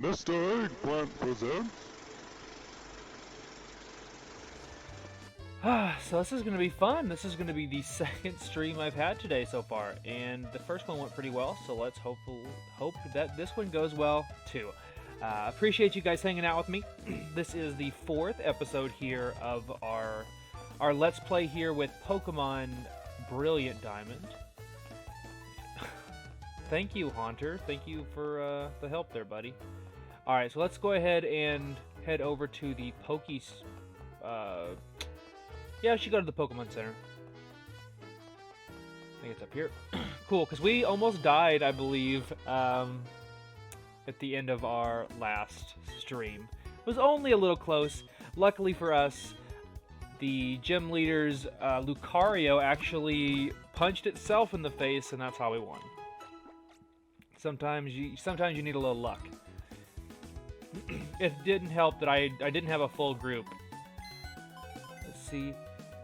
Mr. Eggplant presents. So this is going to be fun. This is going to be the second stream I've had today so far, and the first one went pretty well, so let's hope that this one goes well too. Appreciate you guys hanging out with me. This is the fourth episode here of our Let's Play here with Pokemon Brilliant Diamond. Thank you, Haunter. Thank you for the help there, buddy. Alright, so let's go ahead and head over to the yeah, I should go to the Pokemon Center. I think it's up here. Cool, because we almost died, I believe, at the end of our last stream. It was only a little close. Luckily for us, the gym leader's Lucario actually punched itself in the face, and that's how we won. Sometimes you need a little luck. It didn't help that I didn't have a full group. Let's see.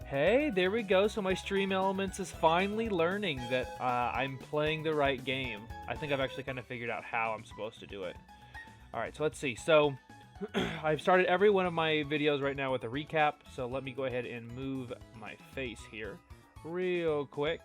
Hey, there we go. So my Stream Elements is finally learning that I'm playing the right game. I think I've actually kind of figured out how I'm supposed to do it. Alright, so let's see. So, I've started every one of my videos right now with a recap. So let me go ahead and move my face here real quick.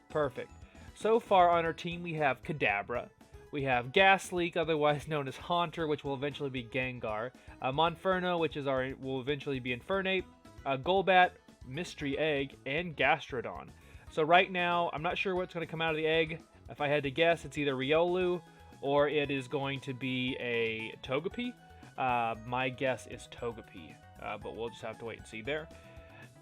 Perfect. So far on our team we have Kadabra. We have Gasleek, otherwise known as Haunter, which will eventually be Gengar. Monferno, which is will eventually be Infernape. Golbat, Mystery Egg, and Gastrodon. So right now, I'm not sure what's going to come out of the egg. If I had to guess, it's either Riolu or it is going to be a Togepi. My guess is Togepi, but we'll just have to wait and see there.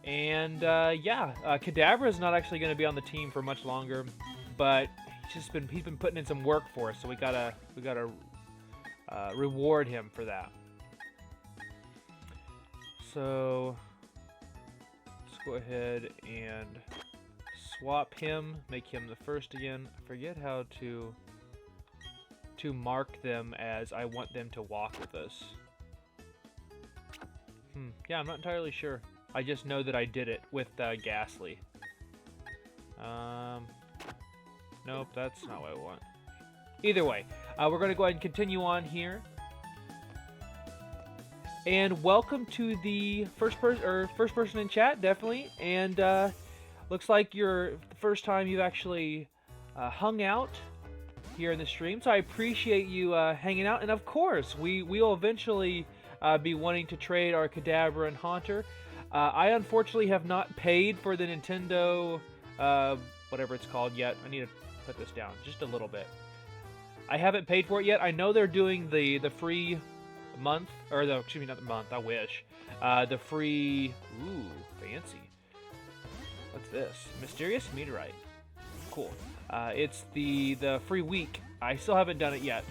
And yeah, Kadabra is not actually going to be on the team for much longer, but he's been putting in some work for us, so we gotta reward him for that. So let's go ahead and swap him, make him the first again. I forget how to mark them as I want them to walk with us. Yeah, I'm not entirely sure. I just know that I did it with Ghastly. Nope, that's not what I want. Either way, we're going to go ahead and continue on here. And welcome to the first person in chat, definitely. And looks like you're the first time you've actually hung out here in the stream. So I appreciate you hanging out. And of course, we will eventually be wanting to trade our Kadabra and Haunter. I unfortunately have not paid for the Nintendo, whatever it's called yet. I need to put this down just a little bit. I haven't paid for it yet. I know they're doing the free month, or excuse me, not the month, I wish. The free, ooh, fancy. What's this? Mysterious Meteorite. Cool. It's the free week. I still haven't done it yet.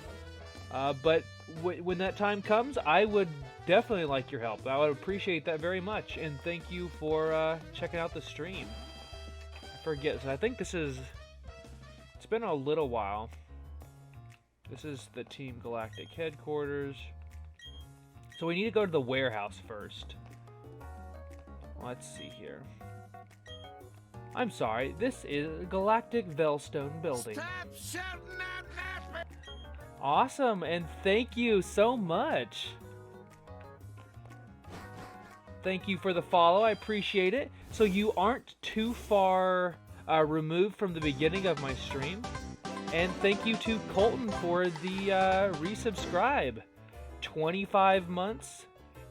But when that time comes, I would definitely like your help. I would appreciate that very much. And thank you for checking out the stream. I forget, so I think this is, it's been a little while. This is the Team Galactic headquarters. So we need to go to the warehouse first. Let's see here. I'm sorry, this is Galactic Velstone building. Stop shouting out laughing! Awesome, and thank you so much. Thank you for the follow, I appreciate it. So you aren't too far removed from the beginning of my stream. And thank you to Colton for the resubscribe. 25 months,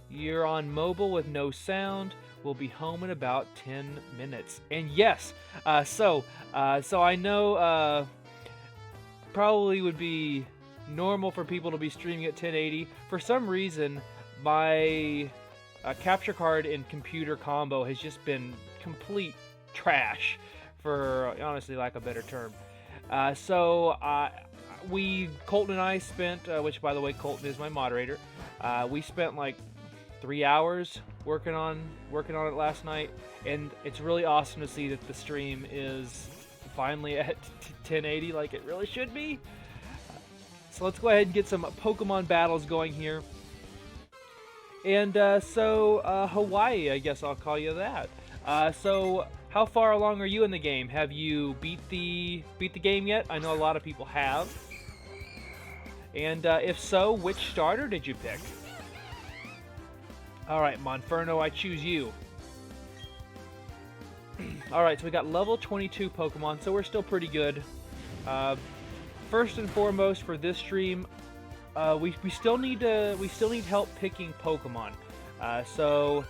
you're on mobile with no sound, we'll be home in about 10 minutes. And yes, so I know probably would be normal for people to be streaming at 1080. For some reason, my capture card and computer combo has just been complete trash, for honestly lack of a better term. Colton and I spent, which by the way, Colton is my moderator. We spent like 3 hours working on it last night, and it's really awesome to see that the stream is finally at 1080 like it really should be. So let's go ahead and get some Pokemon battles going here. And Hawaii, I guess I'll call you that. So how far along are you in the game? Have you beat the game yet? I know a lot of people have. And if so, which starter did you pick? Alright, Monferno, I choose you. Alright, so we got level 22 Pokemon, so we're still pretty good. First and foremost for this stream, we still need help picking Pokemon. So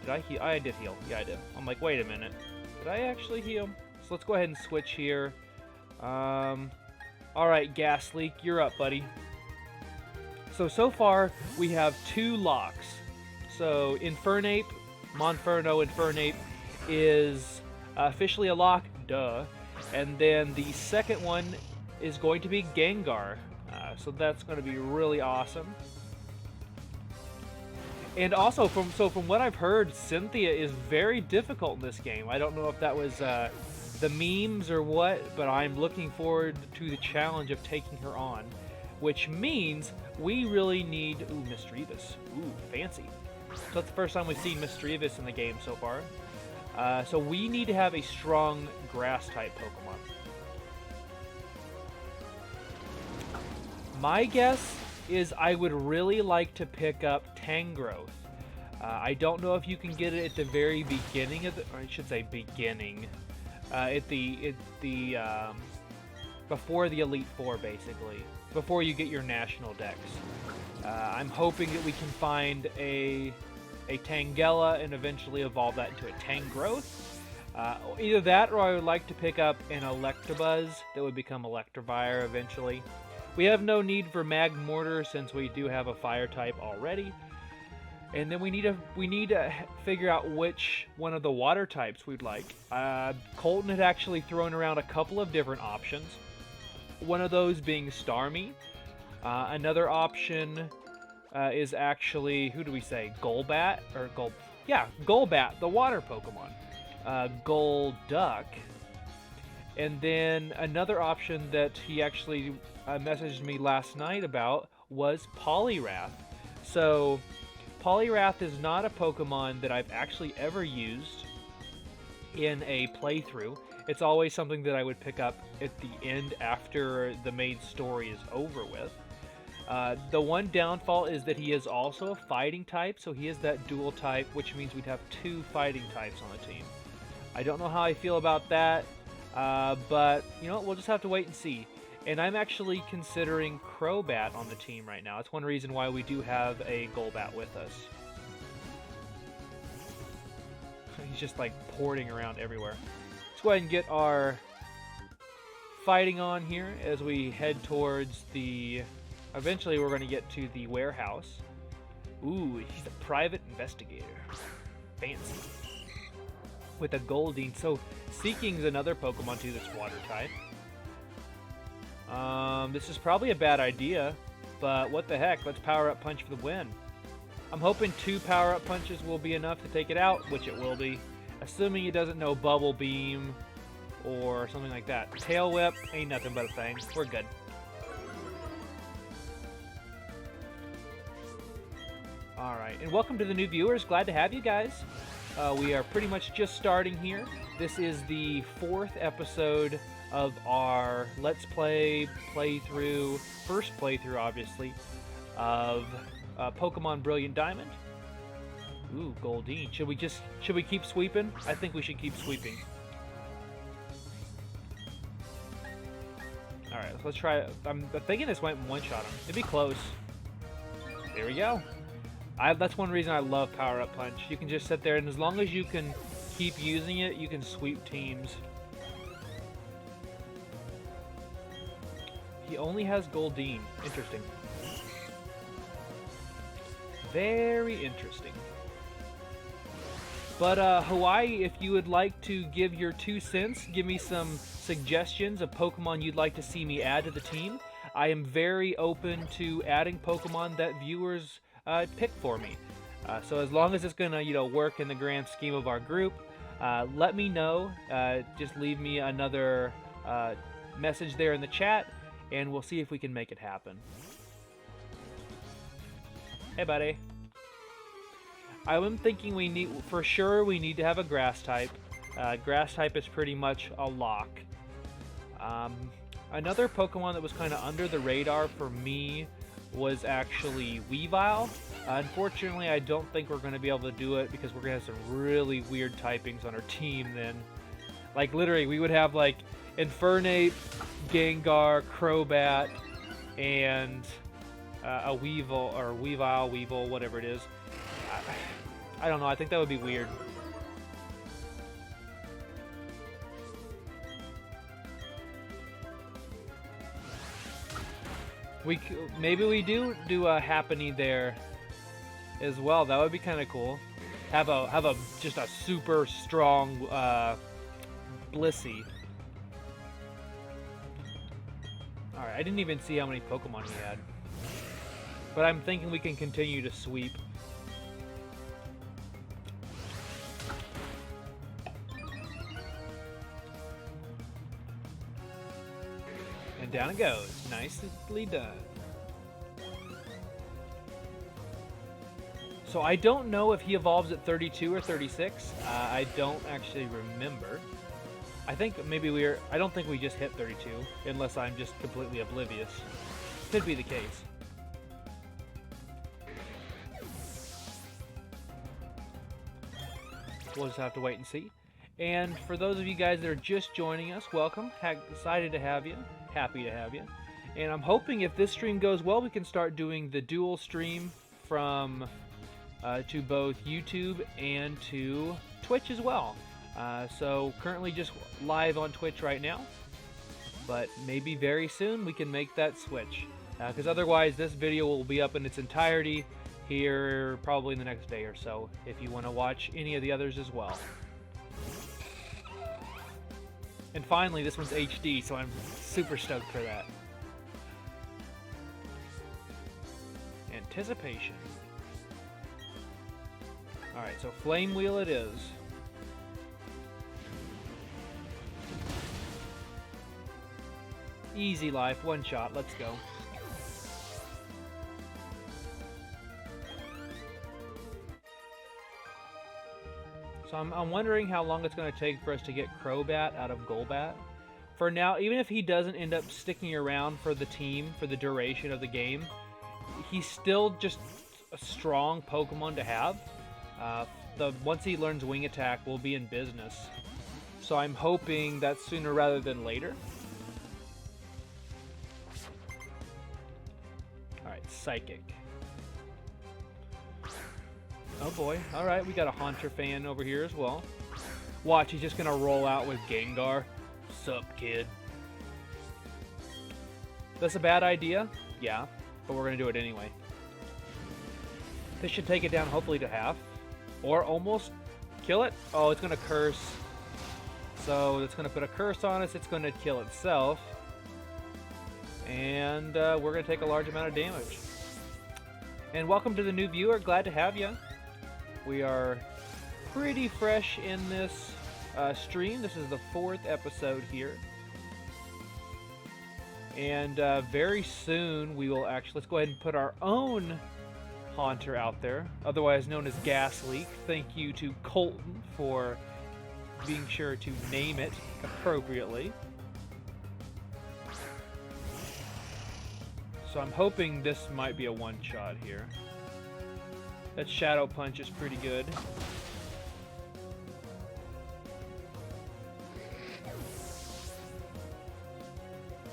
did I heal? I did heal. Yeah, I did. I'm like, wait a minute. Did I actually heal? So let's go ahead and switch here. Alright, Gas Leak, you're up, buddy. So far, we have 2 locks. So, Infernape, Monferno Infernape is officially a lock, duh. And then the second one is going to be Gengar. So that's going to be really awesome. And also, from what I've heard, Cynthia is very difficult in this game. I don't know if that was the memes or what, but I'm looking forward to the challenge of taking her on. Which means we really need... Ooh, Misdreavus. Ooh, fancy. So that's the first time we've seen Misdreavus in the game so far. So we need to have a strong Grass-type Pokemon. My guess is I would really like to pick up Tangrowth. I don't know if you can get it at the very beginning of the... Or I should say beginning. Before the Elite Four, basically. Before you get your national dex. I'm hoping that we can find a Tangela and eventually evolve that into a Tangrowth. Either that, or I would like to pick up an Electabuzz that would become Electivire eventually. We have no need for Magmortar since we do have a Fire type already. And then we need to figure out which one of the Water types we'd like. Colton had actually thrown around a couple of different options. One of those being Starmie. Another option is actually, who do we say? Golbat? Golbat, the water Pokemon. Golduck. And then another option that he actually messaged me last night about was Poliwrath. So, Poliwrath is not a Pokemon that I've actually ever used in a playthrough. It's always something that I would pick up at the end after the main story is over with. The one downfall is that he is also a fighting type, so he is that dual type, which means we'd have 2 fighting types on the team. I don't know how I feel about that, but you know what, we'll just have to wait and see. And I'm actually considering Crobat on the team right now. That's one reason why we do have a Golbat with us. He's just like porting around everywhere. Let's go ahead and get our fighting on here as we head towards the... Eventually we're going to get to the warehouse. Ooh, he's a private investigator. Fancy. With a Goldeen. So, Seeking's another Pokemon too that's water type. This is probably a bad idea, but what the heck, let's Power Up Punch for the win. I'm hoping 2 Power Up Punches will be enough to take it out, which it will be. Assuming he doesn't know Bubble Beam or something like that. Tail Whip, ain't nothing but a thing. We're good. Alright, and welcome to the new viewers. Glad to have you guys. We are pretty much just starting here. This is the 4th episode of our Let's Play playthrough, first playthrough obviously, of Pokemon Brilliant Diamond. Ooh, Goldeen. Should we keep sweeping? I think we should keep sweeping. Alright, let's try it. I'm thinking this might one-shot him. It'd be close. There we go. That's one reason I love Power Up Punch. You can just sit there, and as long as you can keep using it, you can sweep teams. He only has Goldeen. Interesting. Very interesting. But, Hawaii, if you would like to give your 2 cents, give me some suggestions of Pokemon you'd like to see me add to the team. I am very open to adding Pokemon that viewers pick for me. So as long as it's gonna, work in the grand scheme of our group, let me know. Just leave me another message there in the chat, and we'll see if we can make it happen. Hey, buddy. I'm thinking we need to have a grass type. Grass type is pretty much a lock. Another Pokemon that was kind of under the radar for me was actually Weavile. Unfortunately, I don't think we're going to be able to do it because we're going to have some really weird typings on our team then. Like, literally, we would have, like, Infernape, Gengar, Crobat, and a Weevil, or Weevil, whatever it is. I don't know, I think that would be weird. Maybe we do a Happiny there as well. That would be kind of cool. Have just a super strong Blissey. All right, I didn't even see how many Pokemon he had, but I'm thinking we can continue to sweep. And down it goes. Nicely done. So I don't know if he evolves at 32 or 36. I don't actually remember. I think maybe I don't think we just hit 32, unless I'm just completely oblivious. Could be the case. We'll just have to wait and see. And for those of you guys that are just joining us, welcome. Excited to have you. Happy to have you. And I'm hoping if this stream goes well, we can start doing the dual stream from to both YouTube and to Twitch as well. So currently just live on Twitch right now, but maybe very soon we can make that switch. Because otherwise this video will be up in its entirety here probably in the next day or so, if you want to watch any of the others as well. And finally, this one's HD, so I'm super stoked for that. Anticipation. Alright, so Flame Wheel it is. Easy life, one shot, let's go. So I'm wondering how long it's going to take for us to get Crobat out of Golbat. For now, even if he doesn't end up sticking around for the team for the duration of the game, he's still just a strong Pokemon to have. Once he learns Wing Attack, we'll be in business. So I'm hoping that's sooner rather than later. Alright, Psychic. Oh boy. Alright, we got a Haunter fan over here as well. Watch, he's just gonna roll out with Gengar. Sup, kid? That's a bad idea? Yeah, but we're gonna do it anyway. This should take it down hopefully to half. Or almost kill it. Oh, it's gonna curse. So it's gonna put a curse on us, it's gonna kill itself. And we're gonna take a large amount of damage. And welcome to the new viewer, glad to have you. We are pretty fresh in this stream. This is the 4th episode here. And very soon we will actually, let's go ahead and put our own Haunter out there, otherwise known as Gas Leak. Thank you to Colton for being sure to name it appropriately. So I'm hoping this might be a one-shot here. That Shadow Punch is pretty good.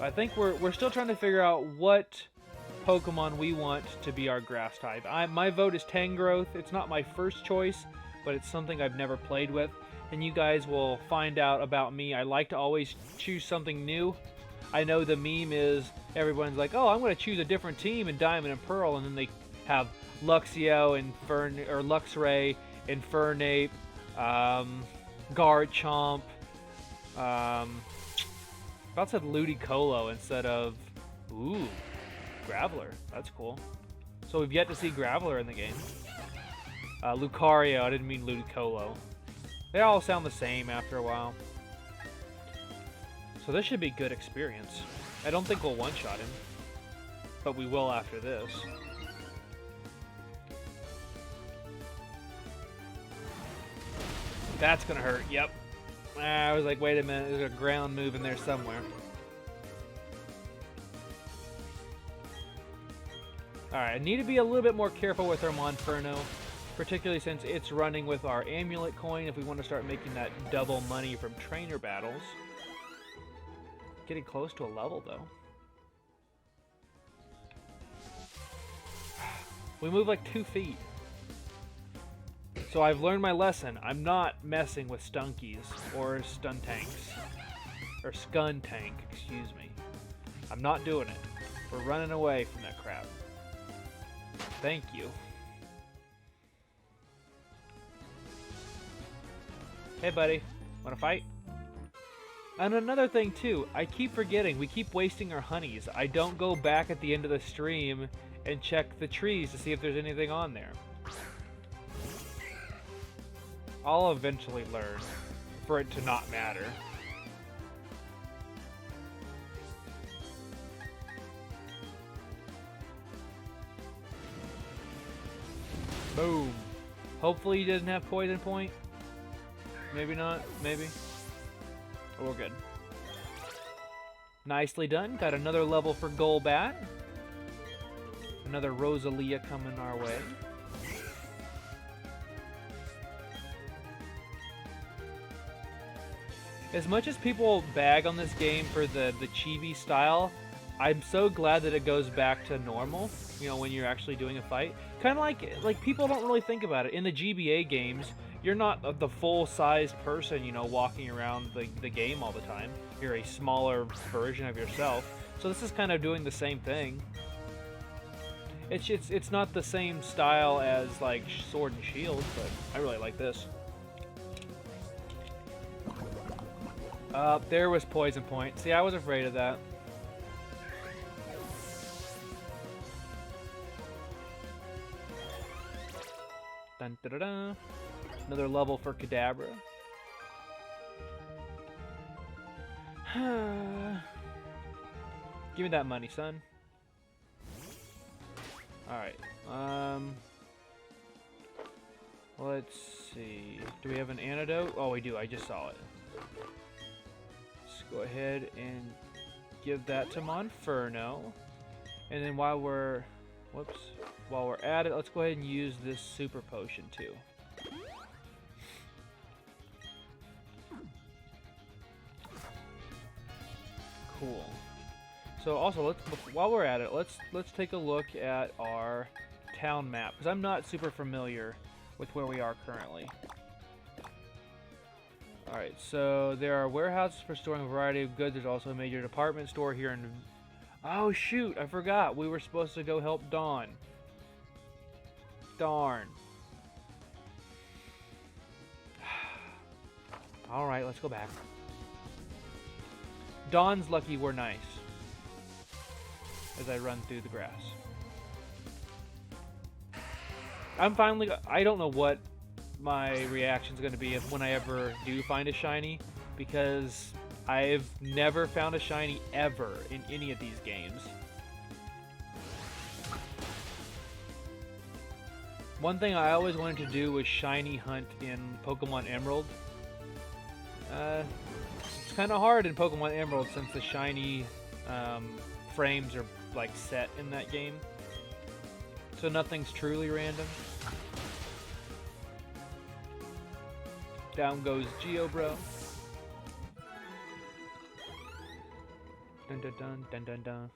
I think we're still trying to figure out what Pokemon we want to be our grass type. My vote is Tangrowth. It's not my first choice, but it's something I've never played with. And you guys will find out about me. I like to always choose something new. I know the meme is everyone's like, oh, I'm going to choose a different team in Diamond and Pearl, and then they have Luxio, Luxray, Infernape, Garchomp. I about said Ludicolo instead of Graveler. That's cool. So we've yet to see Graveler in the game. Lucario, I didn't mean Ludicolo. They all sound the same after a while. So this should be good experience. I don't think we'll one-shot him, but we will after this. That's gonna hurt, yep. I was like, wait a minute, there's a ground move in there somewhere. Alright, I need to be a little bit more careful with our Monferno, particularly since it's running with our amulet coin if we want to start making that double money from trainer battles. Getting close to a level, though. We move like 2 feet. So I've learned my lesson. I'm not messing with stunkies or stun tanks. Or scun tank, excuse me. I'm not doing it. We're running away from that crap. Thank you. Hey buddy, wanna fight? And another thing too, I keep forgetting, we keep wasting our honeys. I don't go back at the end of the stream and check the trees to see if there's anything on there. I'll eventually learn for it to not matter. Boom. Hopefully he doesn't have poison point. Maybe not, maybe. Oh, we're good. Nicely done. Got another level for Golbat. Another Rosalia coming our way. As much as people bag on this game for the chibi style, I'm so glad that it goes back to normal, you know, when you're actually doing a fight. Kind of like people don't really think about it. In the GBA games, you're not the full-sized person, you know, walking around the game all the time. You're a smaller version of yourself. So this is kind of doing the same thing. It's not the same style as like Sword and Shield, but I really like this. There was poison point. See, I was afraid of that. Dun, da, da, da. Another level for Kadabra. Give me that money, son. Alright. Let's see. Do we have an antidote? Oh, we do. I just saw it. Let's go ahead and give that to Monferno. And then while we're at it, let's go ahead and use this super potion too. Cool. So also, while we're at it, let's take a look at our town map, because I'm not super familiar with where we are currently. Alright, so there are warehouses for storing a variety of goods. There's also a major department store here in... Oh shoot, I forgot. We were supposed to go help Dawn. Darn. Alright, let's go back. Dawn's lucky we're nice. As I run through the grass. I don't know what my reaction's going to be when I ever do find a shiny, because I've never found a shiny ever in any of these games. One thing I always wanted to do was shiny hunt in Pokemon Emerald. It's kind of hard in Pokemon Emerald since the shiny frames are like set in that game. So nothing's truly random. Down goes Geobro. Dun dun dun dun dun dun.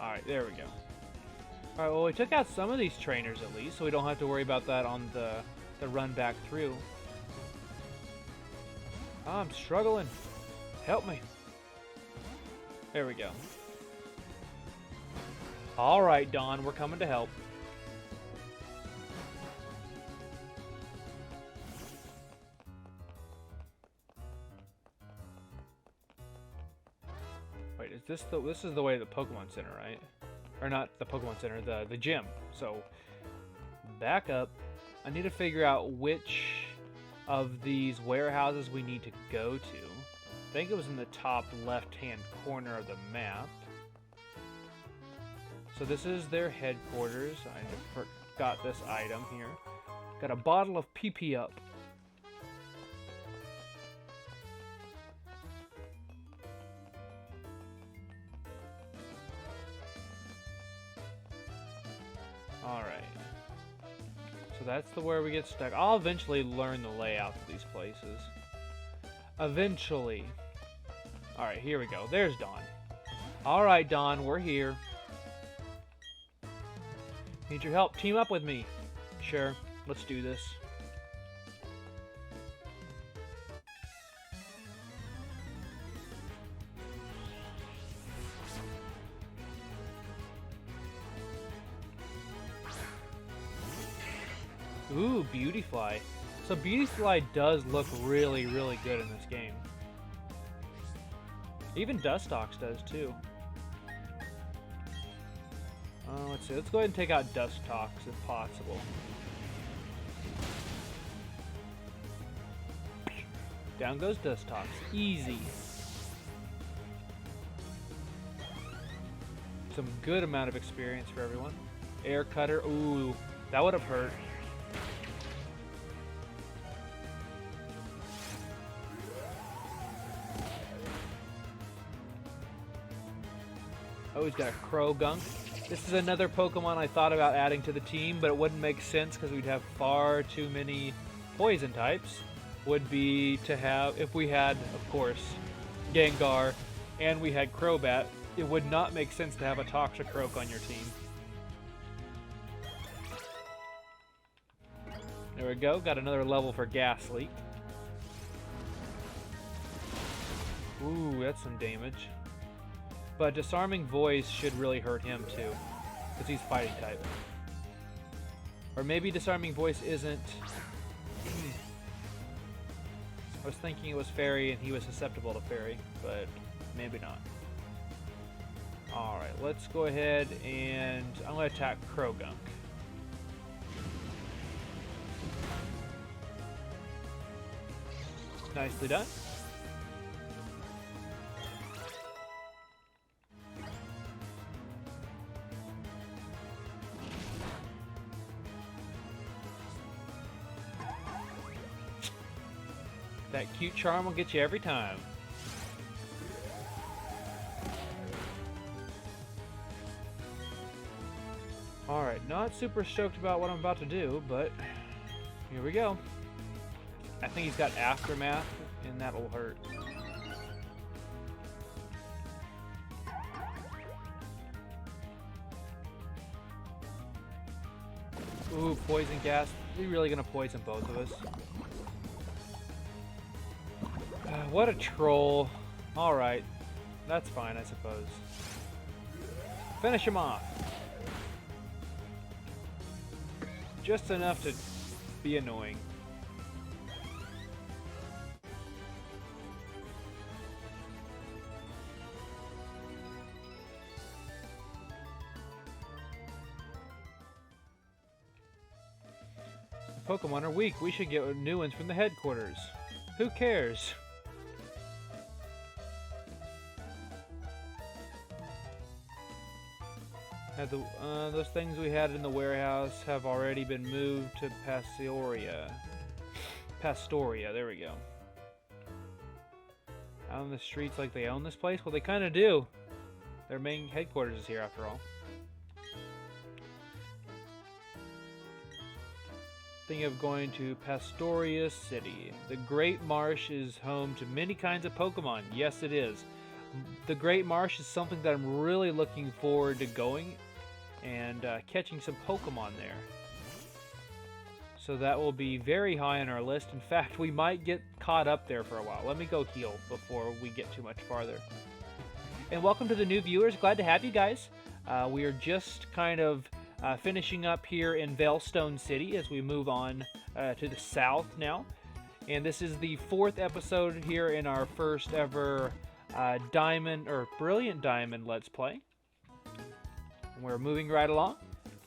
Alright, there we go. Alright, well we took out some of these trainers at least, so we don't have to worry about that on the run back through. Oh, I'm struggling. Help me. There we go. Alright, Dawn, we're coming to help. Wait, this is the way to the Pokemon Center, right? Or not the Pokemon Center, the gym. So, back up. I need to figure out which of these warehouses we need to go to. I think it was in the top left-hand corner of the map. So this is their headquarters. I forgot this item here. Got a bottle of PP Up. that's the where we get stuck. I'll eventually learn the layout of these places. Eventually. Alright, here we go. There's Dawn. Alright, Dawn, we're here. Need your help. Team up with me. Sure, let's do this. Ooh, Beautyfly. So Beautyfly does look really, really good in this game. Even Dustox does too. Let's see. Let's go ahead and take out Dustox if possible. Down goes Dustox. Easy. Some good amount of experience for everyone. Air Cutter. Ooh, that would have hurt. Oh, he's got a Croagunk. This is another Pokemon I thought about adding to the team, but it wouldn't make sense because we'd have far too many poison types. Would be to have, if we had, of course, Gengar and we had Crobat, it would not make sense to have a Toxicroak on your team. There we go, got another level for Ghastly. Ooh, that's some damage. But Disarming Voice should really hurt him too, because he's fighting type. Or maybe Disarming Voice isn't... I was thinking it was Fairy and he was susceptible to Fairy, but maybe not. Alright, let's go ahead and I'm going to attack Croagunk. Nicely done. That cute charm will get you every time. Alright, not super stoked about what I'm about to do, but here we go. I think he's got Aftermath, and that'll hurt. Ooh, Poison Gas. We're really gonna poison both of us. What a troll. Alright. That's fine, I suppose. Finish him off. Just enough to be annoying. Pokemon are weak. We should get new ones from the headquarters. Who cares? Those things we had in the warehouse have already been moved to Pastoria, there we go. Out on the streets like they own this place? Well, they kind of do. Their main headquarters is here, after all. Thinking of going to Pastoria City. The Great Marsh is home to many kinds of Pokemon. Yes, it is. The Great Marsh is something that I'm really looking forward to going and catching some Pokemon there. So that will be very high on our list. In fact, we might get caught up there for a while. Let me go heal before we get too much farther. And welcome to the new viewers. Glad to have you guys. We are just kind of finishing up here in Veilstone City as we move on to the south now. And this is the 4th episode here in our first ever Diamond or Brilliant Diamond Let's Play. And we're moving right along.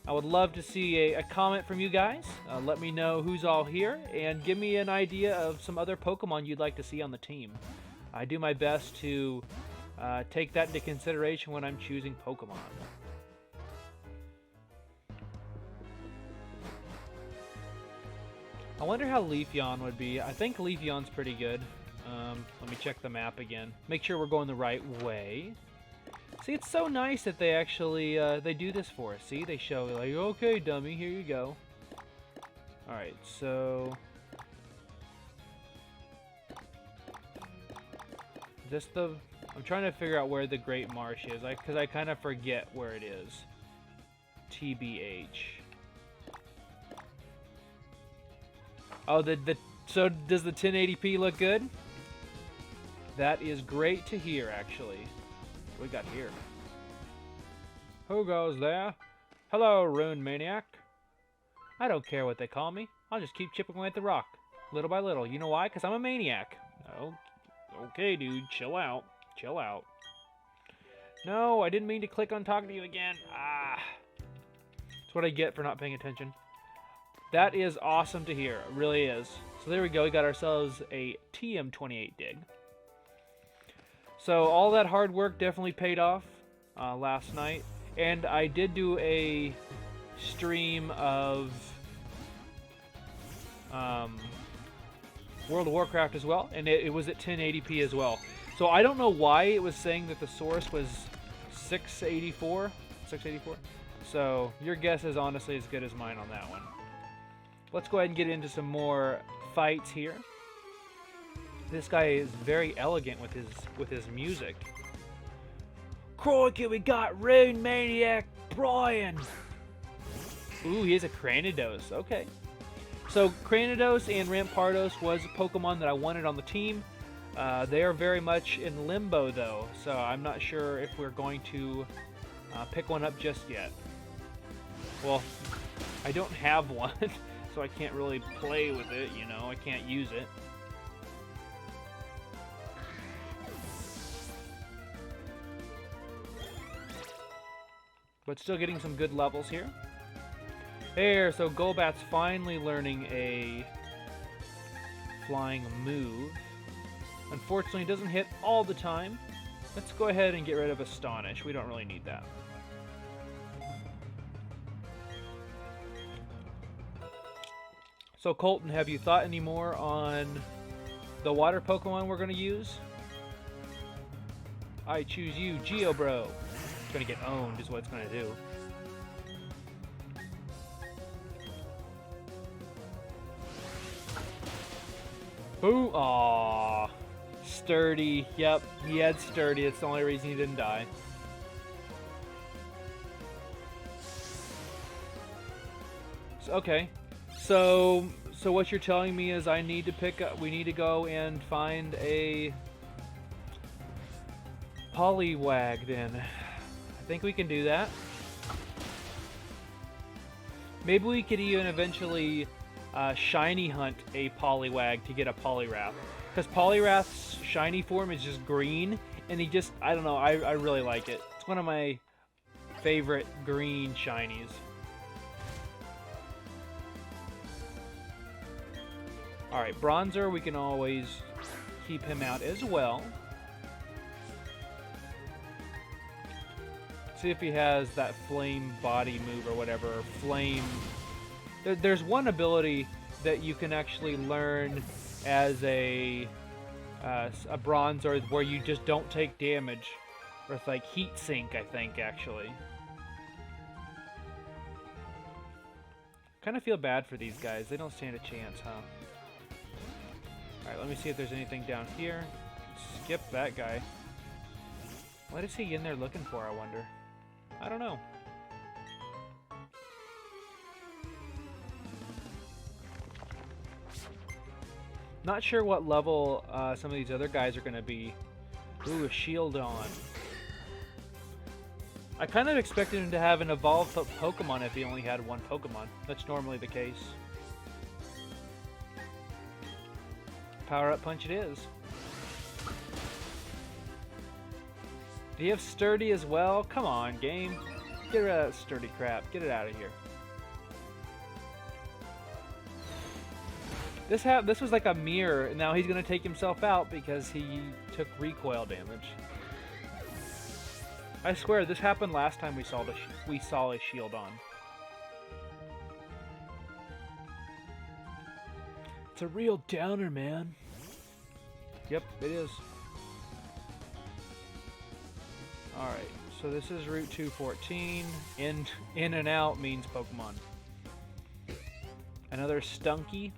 I would love to see a comment from you guys. Let me know who's all here and give me an idea of some other Pokemon you'd like to see on the team. I do my best to take that into consideration when I'm choosing Pokemon. I wonder how Leafeon would be. I think Leafeon's pretty good. Let me check the map again. Make sure we're going the right way. See, it's so nice that they actually they do this for us. See, they show like, okay, dummy, here you go. Alright, so... Just the... I'm trying to figure out where the Great Marsh is, because I kind of forget where it is. TBH. Oh, so does the 1080p look good? That is great to hear, actually. What we got here? Who goes there? Hello, Rune Maniac. I don't care what they call me. I'll just keep chipping away at the rock, little by little. You know why? Because I'm a maniac. Oh, okay, dude. Chill out. Chill out. No, I didn't mean to click on talking to you again. Ah. That's what I get for not paying attention. That is awesome to hear. It really is. So there we go. We got ourselves a TM28 dig. So all that hard work definitely paid off last night. And I did do a stream of World of Warcraft as well. And it was at 1080p as well. So I don't know why it was saying that the source was 684. So your guess is honestly as good as mine on that one. Let's go ahead and get into some more fights here. This guy is very elegant with his music. Crikey, we got Rune Maniac Brian. Ooh, he is a Cranidos. Okay. So Cranidos and Rampardos was a Pokemon that I wanted on the team. They are very much in limbo though, so I'm not sure if we're going to pick one up just yet. Well, I don't have one. So I can't really play with it, you know, I can't use it. But still getting some good levels here. There, so Golbat's finally learning a flying move. Unfortunately, it doesn't hit all the time. Let's go ahead and get rid of Astonish. We don't really need that. So Colton, have you thought any more on the water Pokemon we're going to use? I choose you, Geobro. It's going to get owned is what it's going to do. Boo! Aww. Sturdy. Yep, he had Sturdy. It's the only reason he didn't die. Okay. So what you're telling me is I need to we need to go and find a Poliwag then. I think we can do that. Maybe we could even eventually shiny hunt a Poliwag to get a Poliwrath. Because Poliwrath's shiny form is just green, and he just, I don't know, I really like it. It's one of my favorite green shinies. Alright, Bronzer, we can always keep him out as well. See if he has that flame body move or whatever. Flame. There's one ability that you can actually learn as a Bronzer where you just don't take damage. Or it's like Heat Sink, I think, actually. Kind of feel bad for these guys. They don't stand a chance, huh? Alright, let me see if there's anything down here. Skip that guy. What is he in there looking for, I wonder? I don't know. Not sure what level some of these other guys are going to be. Ooh, a shield on. I kind of expected him to have an evolved Pokemon if he only had one Pokemon. That's normally the case. Power-up punch it is. Do you have Sturdy as well? Come on, game. Get rid of that Sturdy crap. Get it out of here. This was like a mirror, and now he's going to take himself out because he took recoil damage. I swear, this happened last time we saw a shield on. It's a real downer, man. Yep, it is. Alright, so this is Route 214. In and out means Pokemon. Another Stunky?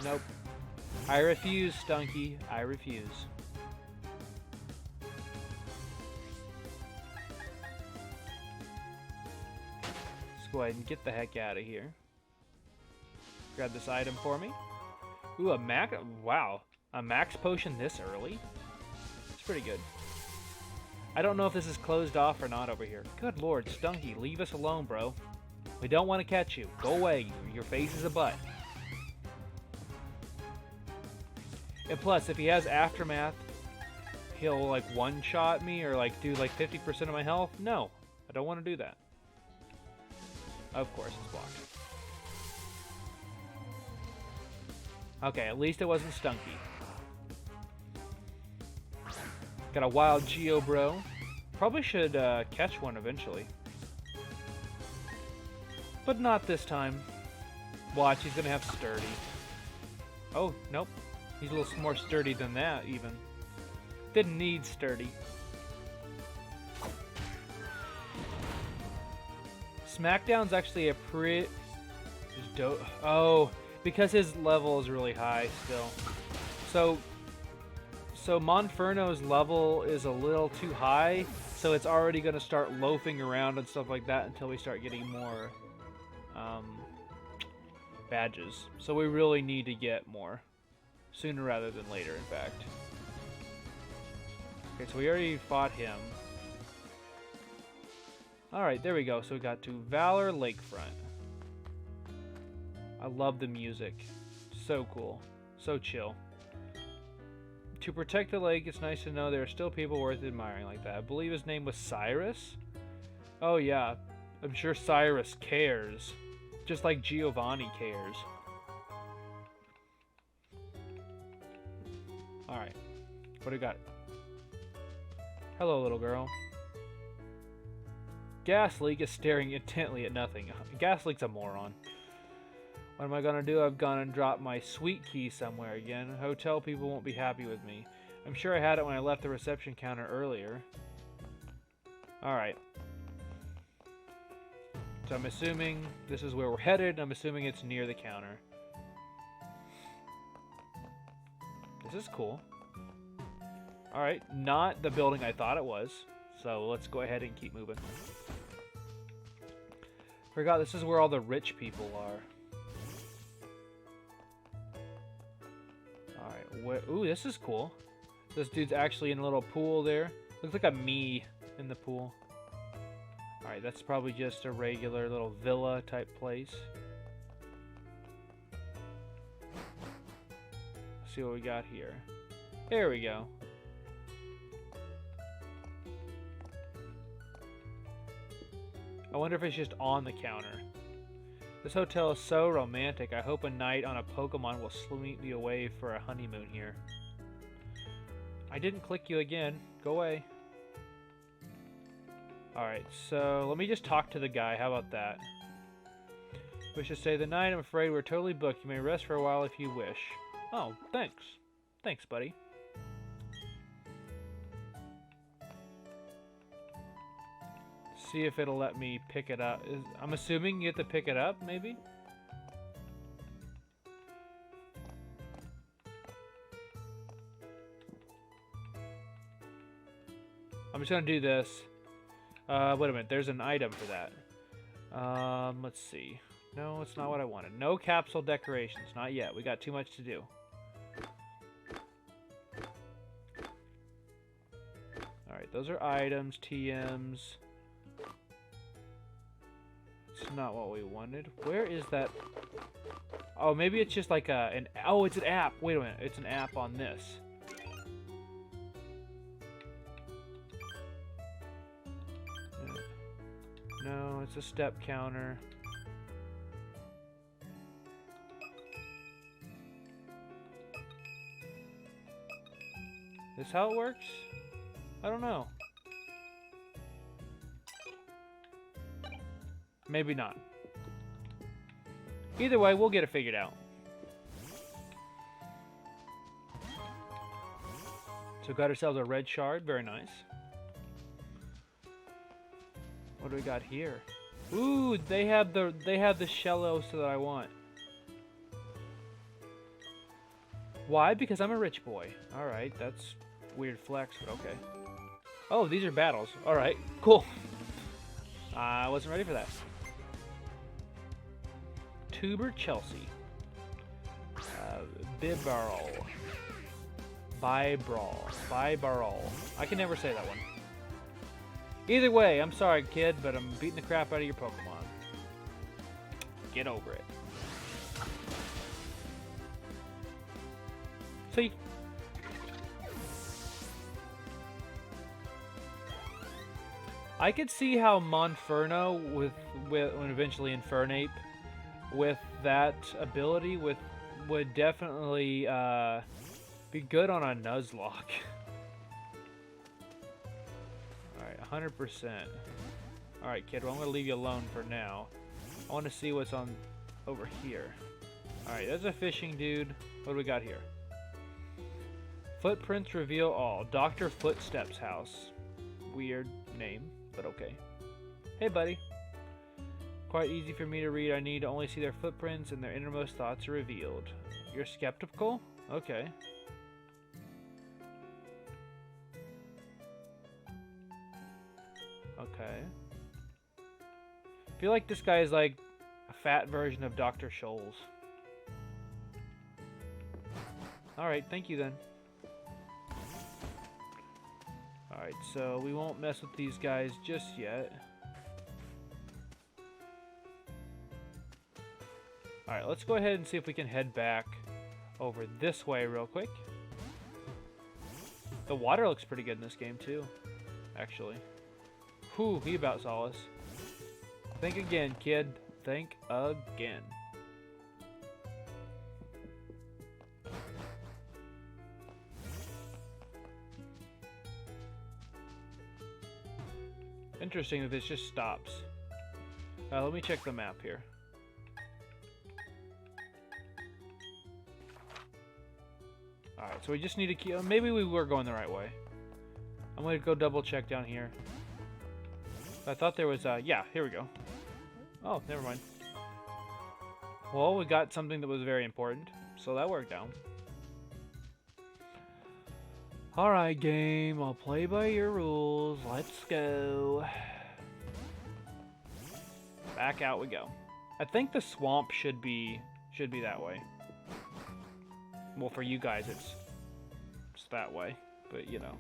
Nope. I refuse, Stunky. I refuse. Let's go ahead and get the heck out of here. Grab this item for me. Ooh, a max. Wow. A max potion this early? It's pretty good. I don't know if this is closed off or not over here. Good lord, Stunky, leave us alone, bro. We don't want to catch you. Go away. Your face is a butt. And plus, if he has Aftermath, he'll like one-shot me or like do like 50% of my health. No, I don't want to do that. Of course, it's blocked. Okay, at least it wasn't Stunky. Got a wild Geo bro. Probably should catch one eventually. But not this time. Watch, he's gonna have Sturdy. Oh, nope. He's a little more sturdy than that, even. Didn't need Sturdy. SmackDown's actually a pretty... Oh, because his level is really high still. So Monferno's level is a little too high, so it's already going to start loafing around and stuff like that until we start getting more badges. So we really need to get more. Sooner rather than later, in fact. Okay, so we already fought him. Alright, there we go. So we got to Valor Lakefront. I love the music. So cool. So chill. To protect the lake, it's nice to know there are still people worth admiring like that. I believe his name was Cyrus? Oh yeah, I'm sure Cyrus cares. Just like Giovanni cares. Alright, what do we got? Hello, little girl. Gas Leak is staring intently at nothing. Gas Leak's a moron. What am I gonna do? I've gone and dropped my sweet key somewhere again. Hotel people won't be happy with me. I'm sure I had it when I left the reception counter earlier. Alright. So I'm assuming this is where we're headed. I'm assuming it's near the counter. This is cool. Alright, not the building I thought it was. So let's go ahead and keep moving. Forgot this is where all the rich people are. Alright, ooh, this is cool. This dude's actually in a little pool there. Looks like a me in the pool. Alright, that's probably just a regular little villa type place. Let's see what we got here. There we go. I wonder if it's just on the counter. This hotel is so romantic. I hope a night on a Pokemon will sweep me away for a honeymoon here. I didn't click you again. Go away. Alright, so let me just talk to the guy. How about that? We should stay the night. I'm afraid we're totally booked. You may rest for a while if you wish. Oh, thanks. Thanks, buddy. See if it'll let me pick it up. I'm assuming you have to pick it up, maybe? I'm just gonna do this. Wait a minute, there's an item for that. Let's see. No, it's not what I wanted. No capsule decorations, not yet. We got too much to do. Alright, those are items, TMs. It's not what we wanted. Where is that? Oh, maybe it's just like oh, it's an app. Wait a minute, it's an app on this. No, it's a step counter. Is this how it works? I don't know. Maybe not. Either way, we'll get it figured out. So got ourselves a red shard, very nice. What do we got here? Ooh, they have the Shellos that I want. Why? Because I'm a rich boy. Alright, that's weird flex, but okay. Oh, these are battles. Alright, cool. I wasn't ready for that. Tuber Chelsea. Bibarol. Bibarol. I can never say that one. Either way, I'm sorry, kid, but I'm beating the crap out of your Pokemon. Get over it. See? I could see how Monferno with when eventually Infernape with that ability would definitely be good on a Nuzlocke. Alright, 100%. Alright, kid, well, I'm gonna leave you alone for now. I want to see what's on over here. Alright, there's a fishing dude. What do we got here? Footprints reveal all. Dr. Footsteps house. Weird name, but okay. Hey, buddy. Quite easy for me to read. I need to only see their footprints and their innermost thoughts are revealed. You're skeptical? Okay. Okay. I feel like this guy is like a fat version of Dr. Scholl's. Alright, thank you then. Alright, so we won't mess with these guys just yet. Alright, let's go ahead and see if we can head back over this way real quick. The water looks pretty good in this game too, actually. Whew, he about saw us. Think again, kid. Think again. Interesting that this just stops. Let me check the map here. Alright, so we just need to keep... maybe we were going the right way. I'm going to go double check down here. I thought there was... yeah, here we go. Oh, never mind. Well, we got something that was very important, so that worked out. Alright, game. I'll play by your rules. Let's go. Back out we go. I think the swamp should be that way. Well, for you guys, it's that way, but you know.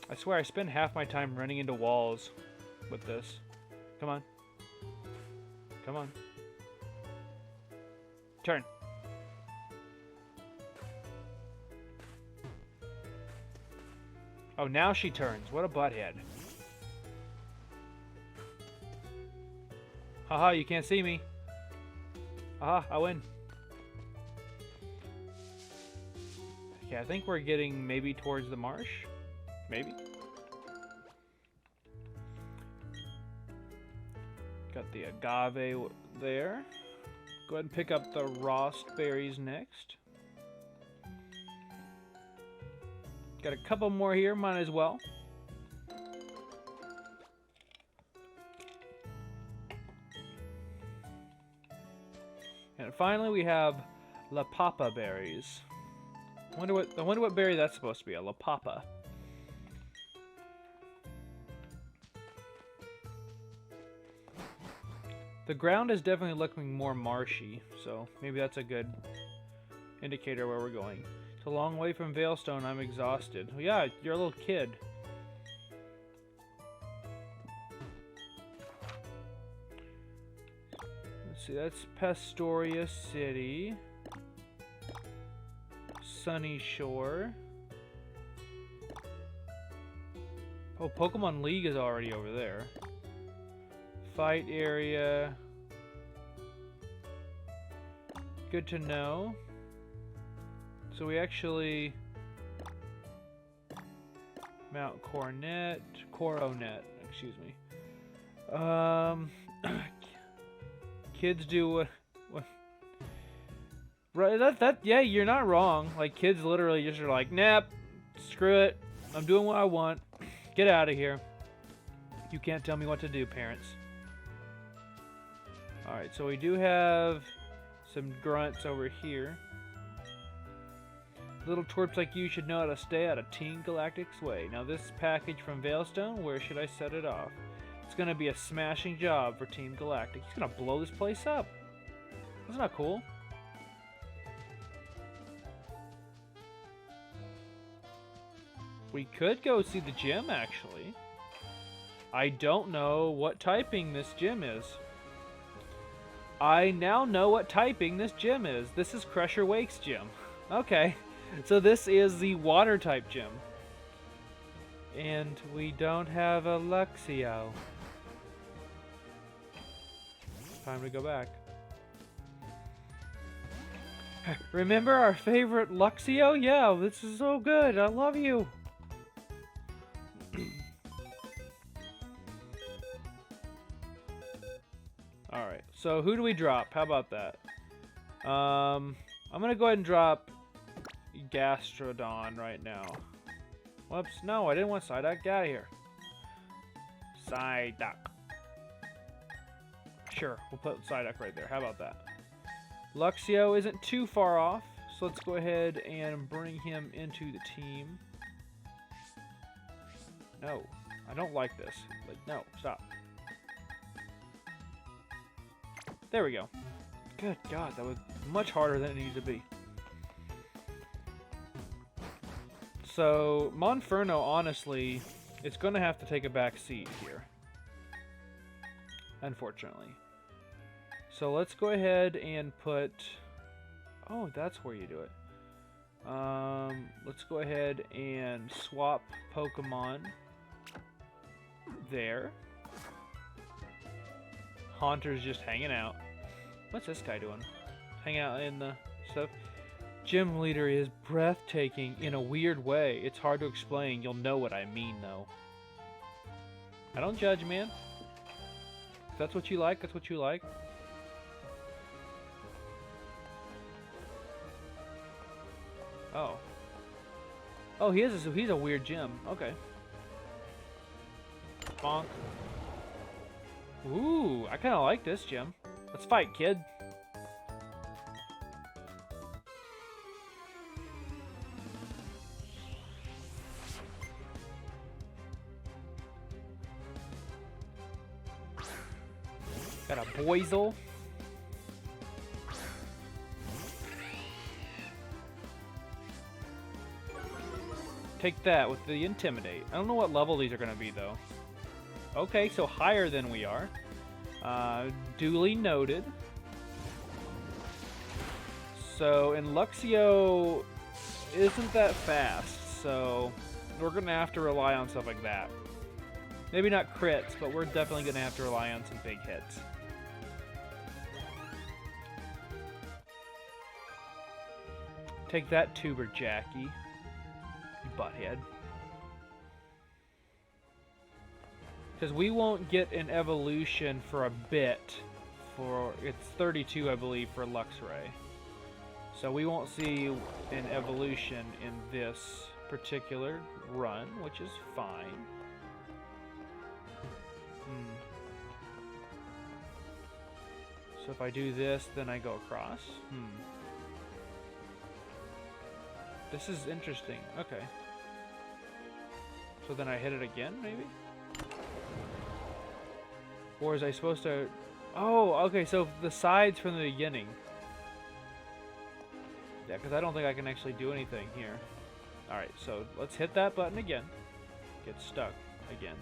I swear I spend half my time running into walls with this. Come on. Come on. Turn. Oh, now she turns. What a butthead. Haha, you can't see me. Aha, I win. Okay, I think we're getting maybe towards the marsh. Maybe. Got the agave there. Go ahead and pick up the Rost berries next. Got a couple more here, might as well. And finally we have La Papa berries. I wonder what berry that's supposed to be, a La Papa. The ground is definitely looking more marshy, so maybe that's a good indicator where we're going. It's a long way from Veilstone, I'm exhausted. Well, yeah, you're a little kid. Let's see, that's Pastoria City. Sunny Shore. Oh, Pokemon League is already over there. Fight area. Good to know. So we actually... Mount Coronet, excuse me. Kids do what? Right, yeah, you're not wrong. Like, kids literally just are like, nah, screw it. I'm doing what I want. Get out of here. You can't tell me what to do, parents. Alright, so we do have some grunts over here. Little twerps like you should know how to stay out of Team Galactic's way. Now this package from Veilstone, where should I set it off? It's going to be a smashing job for Team Galactic. He's going to blow this place up. That's not cool. We could go see the gym, actually. I don't know what typing this gym is. I now know what typing this gym is. This is Crusher Wake's gym. Okay, so this is the water type gym. And we don't have a Luxio. Time to go back. Remember our favorite Luxio? Yeah, this is so good. I love you. Alright, so who do we drop? How about that? I'm gonna go ahead and drop Gastrodon right now. Whoops, no, I didn't want Psyduck. Get out of here. Psyduck. Sure, we'll put Psyduck right there. How about that? Luxio isn't too far off, so let's go ahead and bring him into the team. No, I don't like this. Like, no, stop. There we go. Good God, that was much harder than it needed to be. So, Monferno, honestly, it's going to have to take a back seat here. Unfortunately. So let's go ahead and put... Oh, that's where you do it. Let's go ahead and swap Pokemon there. Haunter's just hanging out. What's this guy doing? Hang out in the stuff. Gym leader is breathtaking in a weird way. It's hard to explain. You'll know what I mean, though. I don't judge, man. If that's what you like, that's what you like. Oh. Oh, he's a weird gym. Okay. Bonk. Ooh, I kind of like this gym. Let's fight, kid. Got a Boizel. Take that with the Intimidate. I don't know what level these are going to be, though. Okay, so higher than we are. Duly noted. So, and Luxio isn't that fast, so we're going to have to rely on stuff like that. Maybe not crits, but we're definitely going to have to rely on some big hits. Take that, Tuber Jackie. You butthead. Because we won't get an evolution for a bit. It's 32, I believe, for Luxray. So we won't see an evolution in this particular run, which is fine. So if I do this, then I go across. This is interesting. Okay. So then I hit it again, maybe? Or is I supposed to... Oh, okay, so the sides from the beginning. Yeah, because I don't think I can actually do anything here. Alright, so let's hit that button again. Get stuck again.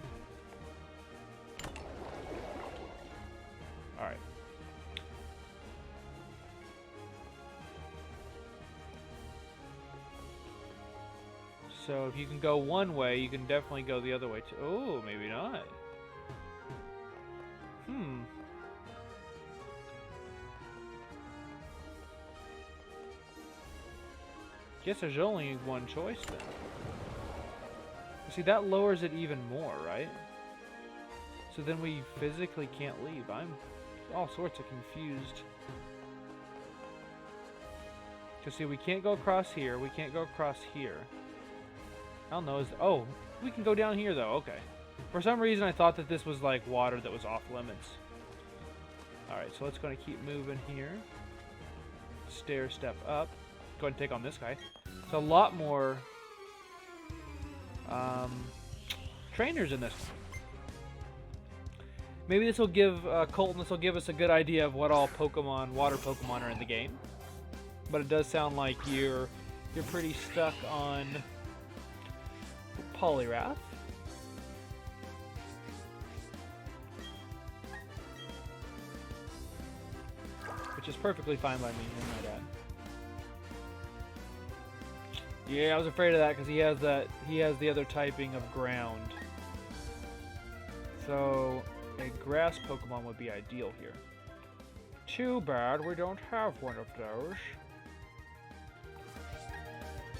Alright. So if you can go one way, you can definitely go the other way too. Oh, maybe not. Guess there's only one choice then. See, that lowers it even more, right? So then we physically can't leave. I'm all sorts of confused. Because see, we can't go across here. We can't go across here. I don't know. Oh, we can go down here though. Okay. For some reason, I thought that this was like water that was off limits. Alright, so let's go and keep moving here. Stair step up. Go ahead and take on this guy. So a lot more trainers in this one. Maybe this will give Colton. This will give us a good idea of what all Pokemon, water Pokemon, are in the game. But it does sound like you're pretty stuck on Poliwrath. Which is perfectly fine by me, and my dad. Yeah, I was afraid of that because he has the other typing of ground. So a grass Pokemon would be ideal here. Too bad we don't have one of those.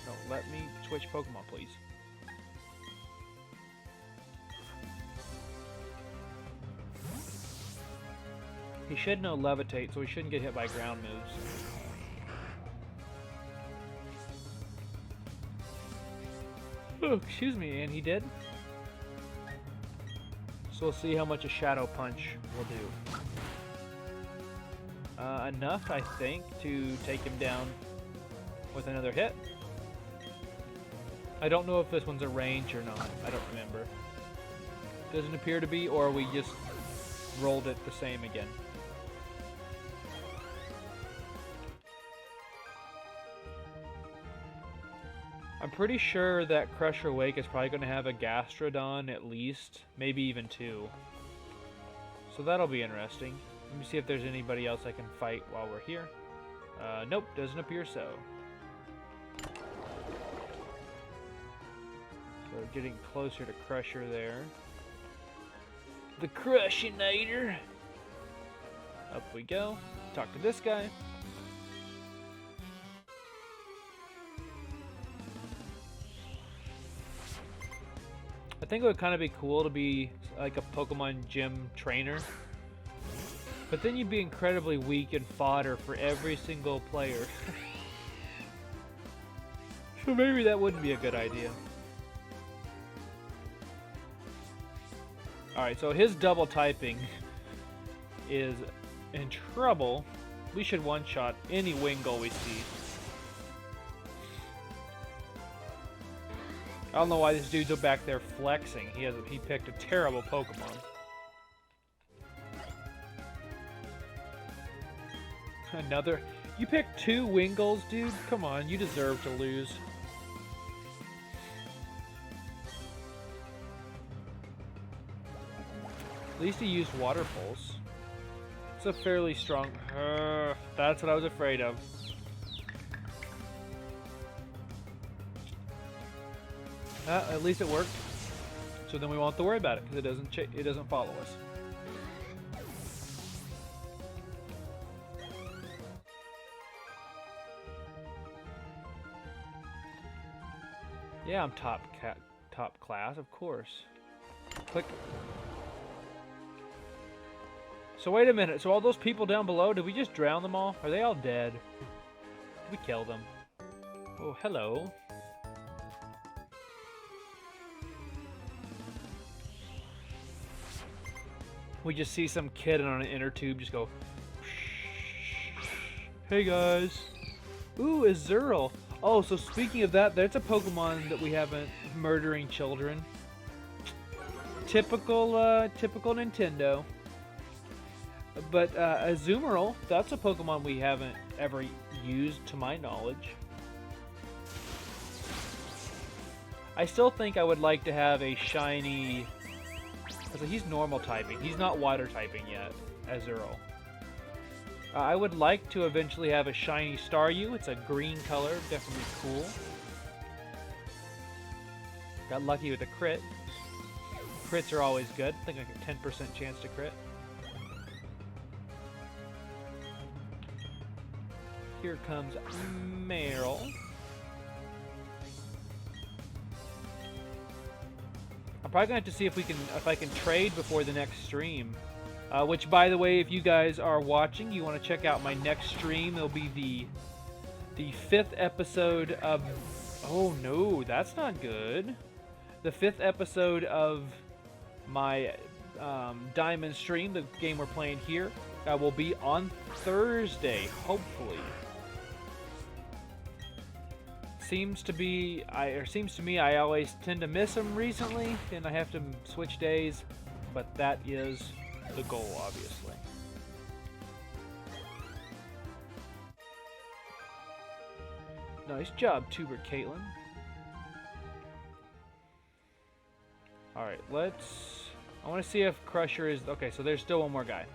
No, let me switch Pokemon, please. He should know Levitate, so he shouldn't get hit by ground moves. Oh, excuse me, and he did. So we'll see how much a Shadow Punch will do. Enough, I think, to take him down with another hit. I don't know if this one's a range or not. I don't remember. Doesn't appear to be, or we just rolled it the same again. I'm pretty sure that Crusher Wake is probably going to have a Gastrodon at least, maybe even 2. So that'll be interesting. Let me see if there's anybody else I can fight while we're here. Nope, doesn't appear so. So getting closer to Crusher there. The Crushinator! Up we go. Talk to this guy. I think it would kind of be cool to be like a Pokemon gym trainer. But then you'd be incredibly weak and fodder for every single player. So maybe that wouldn't be a good idea. Alright, so his double typing is in trouble. We should one-shot any Wingull we see. I don't know why this dude's back there flexing. He picked a terrible Pokemon. Another? You picked 2 Wingulls, dude? Come on, you deserve to lose. At least he used Water Pulse. It's a fairly strong... that's what I was afraid of. At least it worked. So then we won't have to worry about it because it doesn't follow us. Yeah, I'm top class, of course. Click. So wait a minute. So all those people down below, did we just drown them all? Are they all dead? Did we kill them? Oh, hello. We just see some kid on an inner tube just go, hey guys. Ooh, Azurill. Oh, so speaking of that, that's a Pokemon that we haven't, murdering children. Typical Nintendo. But Azumarill, that's a Pokemon we haven't ever used to my knowledge. I still think I would like to have a shiny... So he's normal typing. He's not water typing yet, Azurill. I would like to eventually have a shiny Staryu. It's a green color, definitely cool. Got lucky with a crit. Crits are always good. I think like a 10% chance to crit. Here comes Meryl. I'm probably gonna have to see if I can trade before the next stream. Which, by the way, if you guys are watching, you want to check out my next stream. It'll be the 5th episode of... Oh no, that's not good. The 5th episode of my Diamond stream, the game we're playing here. will be on Thursday, hopefully. Seems to me I always tend to miss them recently, and I have to switch days, but that is the goal, obviously. Nice job, Tuber Caitlin. Alright, I want to see if Crusher is... Okay, so there's still one more guy.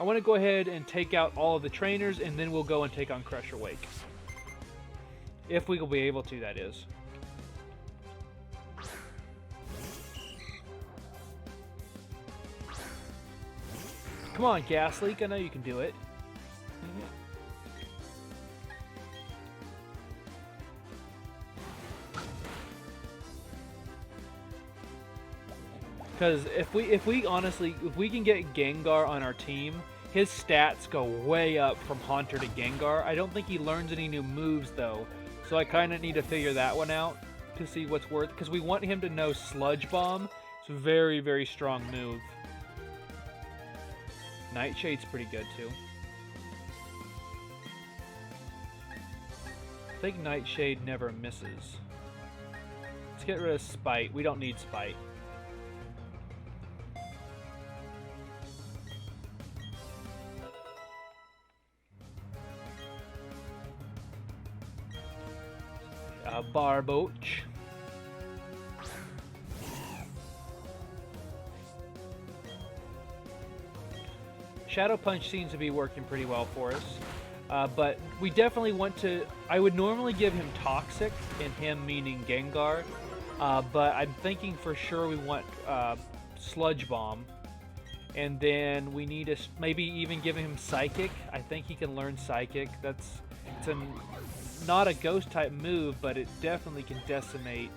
I want to go ahead and take out all of the trainers, and then we'll go and take on Crusher Wake. If we will be able to, that is. Come on, Gas Leak, I know you can do it. Because if we honestly, if we can get Gengar on our team, his stats go way up from Haunter to Gengar. I don't think he learns any new moves though, so I kind of need to figure that one out to see what's worth. Because we want him to know Sludge Bomb. It's a very, very strong move. Nightshade's pretty good too. I think Nightshade never misses. Let's get rid of Spite. We don't need Spite. Barboach. Shadow Punch seems to be working pretty well for us, but we definitely want to... I would normally give him Toxic, and him meaning Gengar, but I'm thinking for sure we want Sludge Bomb, and then we need to maybe even give him Psychic. I think he can learn Psychic. It's not a ghost type move, but it definitely can decimate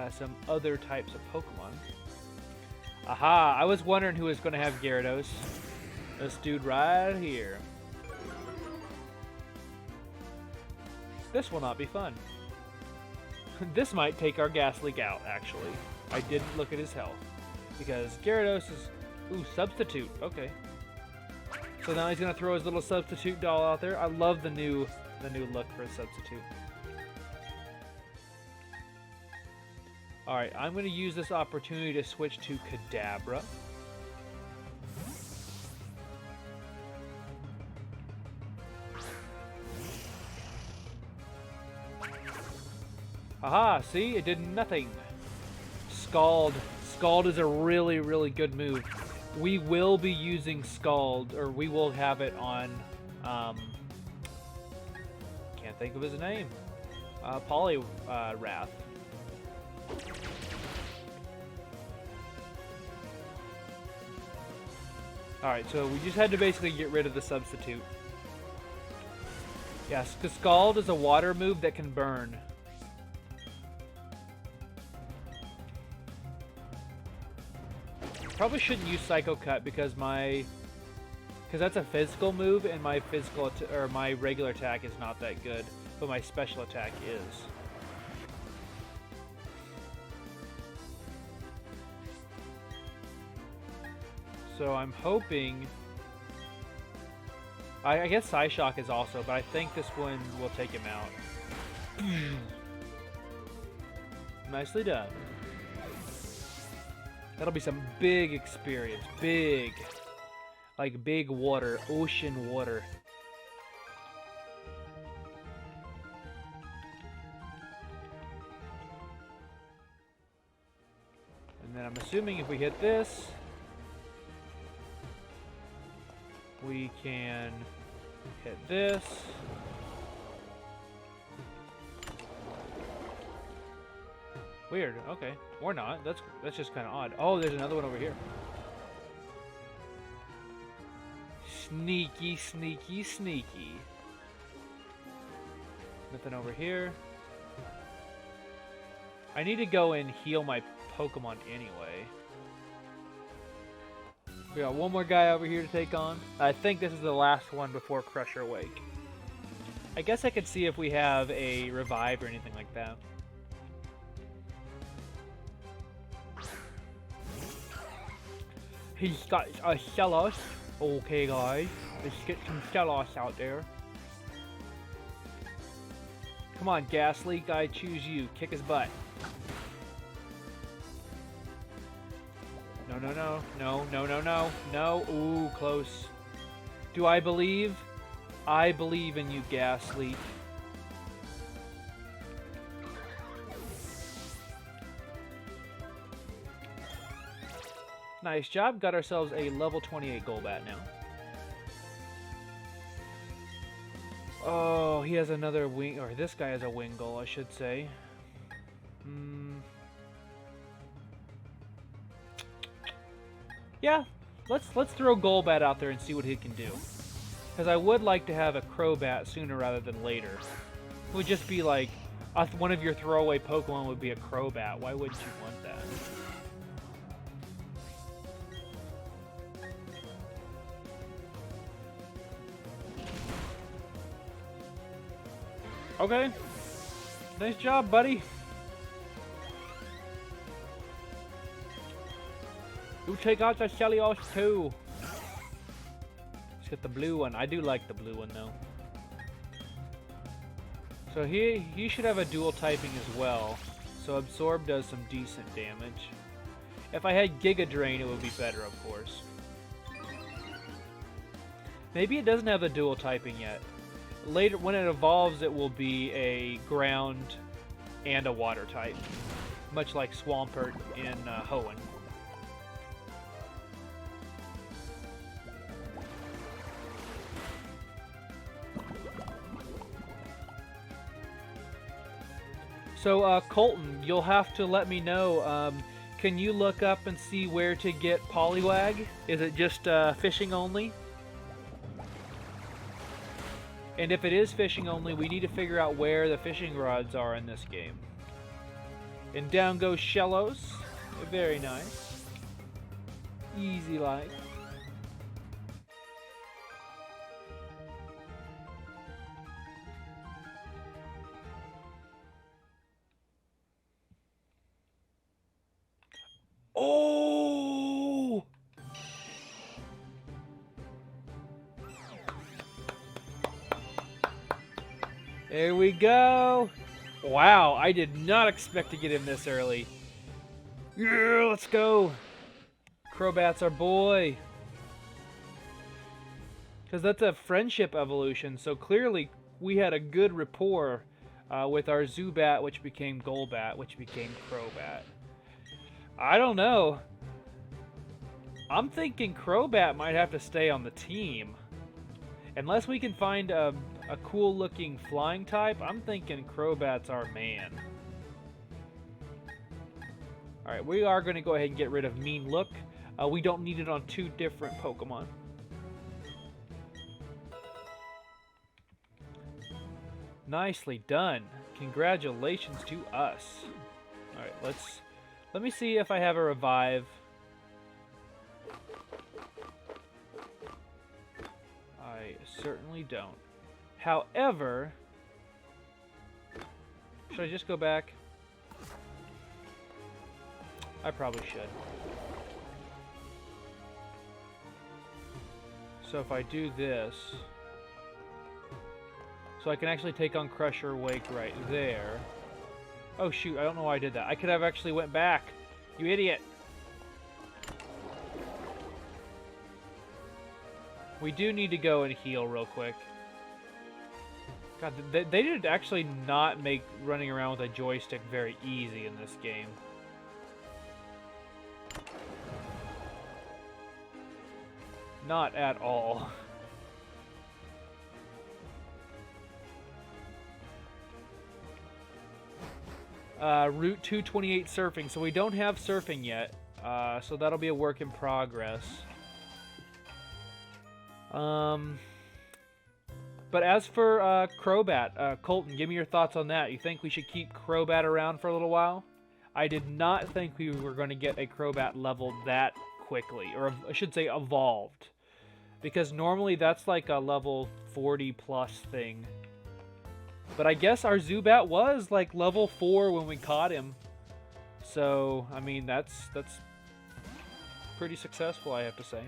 some other types of Pokemon. Aha! I was wondering who was going to have Gyarados. This dude right here. This will not be fun. This might take our Gas Leak out, actually. I didn't look at his health. Because Gyarados is... Ooh, Substitute. Okay. So now he's going to throw his little Substitute doll out there. I love the new look for a Substitute. Alright, I'm going to use this opportunity to switch to Kadabra. Haha, see? It did nothing. Scald. Scald is a really, really good move. We will be using Scald, or we will have it on, can't think of his name. Poliwrath. Alright, so we just had to basically get rid of the Substitute. Yes, because Scald is a water move that can burn. Probably shouldn't use Psycho Cut because that's a physical move, and my my regular attack is not that good, but my special attack is. So I'm hoping... I guess Psyshock is also, but I think this one will take him out. Nicely done. That'll be some big experience. Big. Like big water. Ocean water. And then I'm assuming if we hit this, we can hit this. Weird. Okay. Or not. That's just kind of odd. Oh, there's another one over here. Sneaky, sneaky, sneaky. Nothing over here. I need to go and heal my Pokemon anyway. We got one more guy over here to take on. I think this is the last one before Crusher Wake. I guess I could see if we have a revive or anything like that. He's got a Shellos. Okay, guys. Let's get some Shellos out there. Come on, Gas Leak. I choose you. Kick his butt. No, no, no. No, no, no, no. No. Ooh, close. Do I believe? I believe in you, Gas Leak. Nice job. Got ourselves a level 28 Golbat now. Oh, he has another wing, or this guy has a Wingull, I should say. Yeah, let's throw Golbat out there and see what he can do. Because I would like to have a Crobat sooner rather than later. It would just be like, one of your throwaway Pokemon would be a Crobat. Why wouldn't you want that? Okay. Nice job, buddy. You take out the Shellos too. Let's get the blue one. I do like the blue one though. So he should have a dual typing as well. So Absorb does some decent damage. If I had Giga Drain, it would be better, of course. Maybe it doesn't have a dual typing yet. Later, when it evolves, it will be a ground and a water type, much like Swampert in Hoenn. So, Colton, you'll have to let me know. Can you look up and see where to get Poliwag? Is it just fishing only? And if it is fishing only, we need to figure out where the fishing rods are in this game. And down goes Shellos. Very nice. Easy like. Oh! There we go. Wow, I did not expect to get him this early. Yeah, let's go. Crobat's our boy. Because that's a friendship evolution, so clearly we had a good rapport with our Zubat, which became Golbat, which became Crobat. I don't know. I'm thinking Crobat might have to stay on the team. Unless we can find a cool looking flying type, I'm thinking Crobat's our man. Alright, we are going to go ahead and get rid of Mean Look. We don't need it on two different Pokemon. Nicely done. Congratulations to us. Alright, let me see if I have a revive. I certainly don't. However, should I just go back? I probably should. So if I do this, so I can actually take on Crusher Wake right there. Oh shoot, I don't know why I did that. I could have actually went back. You idiot. We do need to go and heal real quick. God, they did actually not make running around with a joystick very easy in this game. Not at all. Route 228 surfing. So we don't have surfing yet. So that'll be a work in progress. But as for Crobat, Colton, give me your thoughts on that. You think we should keep Crobat around for a little while? I did not think we were going to get a Crobat level that quickly, or I should say evolved. Because normally that's like a level 40 plus thing. But I guess our Zubat was like level 4 when we caught him. So, I mean, that's pretty successful, I have to say.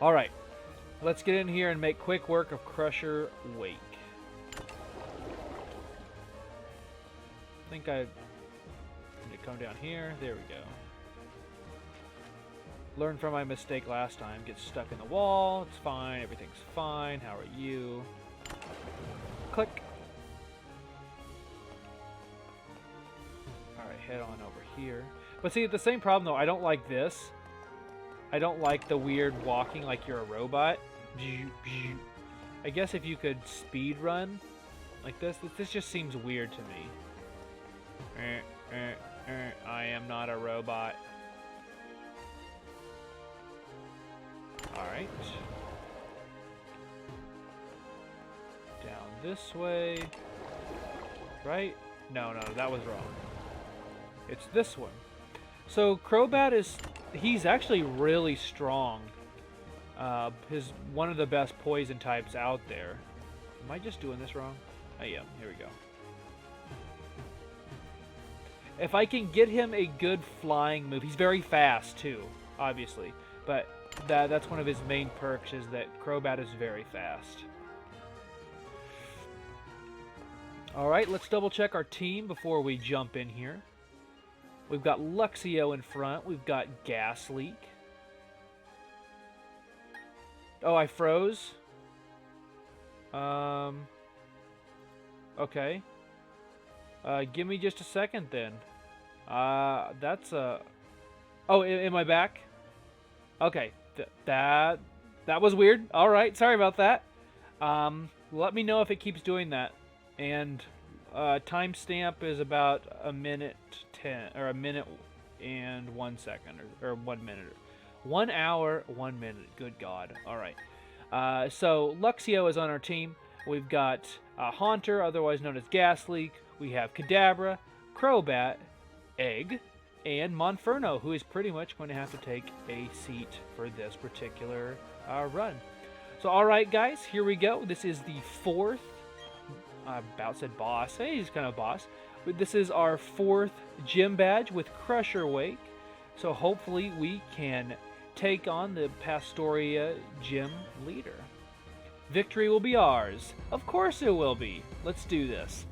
Alright, let's get in here and make quick work of Crusher Wake. I think I need to come down here. There we go. Learn from my mistake last time. Get stuck in the wall. It's fine. Everything's fine. How are you? Click. Alright, head on over here. But see, the same problem though, I don't like this. I don't like the weird walking like you're a robot. I guess if you could speed run like this just seems weird to me. I am not a robot. Alright. Down this way. Right? No, that was wrong. It's this one. So Crobat he's actually really strong. He's one of the best poison types out there. Am I just doing this wrong? I am. Here we go. If I can get him a good flying move, he's very fast too, obviously. But that's one of his main perks, is that Crobat is very fast. Alright, let's double check our team before we jump in here. We've got Luxio in front. We've got Gas Leak. Oh, I froze? Okay. Give me just a second then. That's a... Oh, am I back? Okay. That was weird. Alright, sorry about that. Let me know if it keeps doing that. And timestamp is about a minute 10, or a minute and 1 second, or 1 minute. 1 hour, 1 minute. Good God. Alright. So, Luxio is on our team. We've got Haunter, otherwise known as Gas Leak. We have Kadabra, Crobat, Egg, and Monferno, who is pretty much going to have to take a seat for this particular run. So, alright guys, here we go. This is the fourth, I about said boss. Hey, he's kind of a boss. But this is our fourth gym badge with Crusher Wake. So hopefully we can take on the Pastoria gym leader. Victory will be ours. Of course it will be. Let's do this.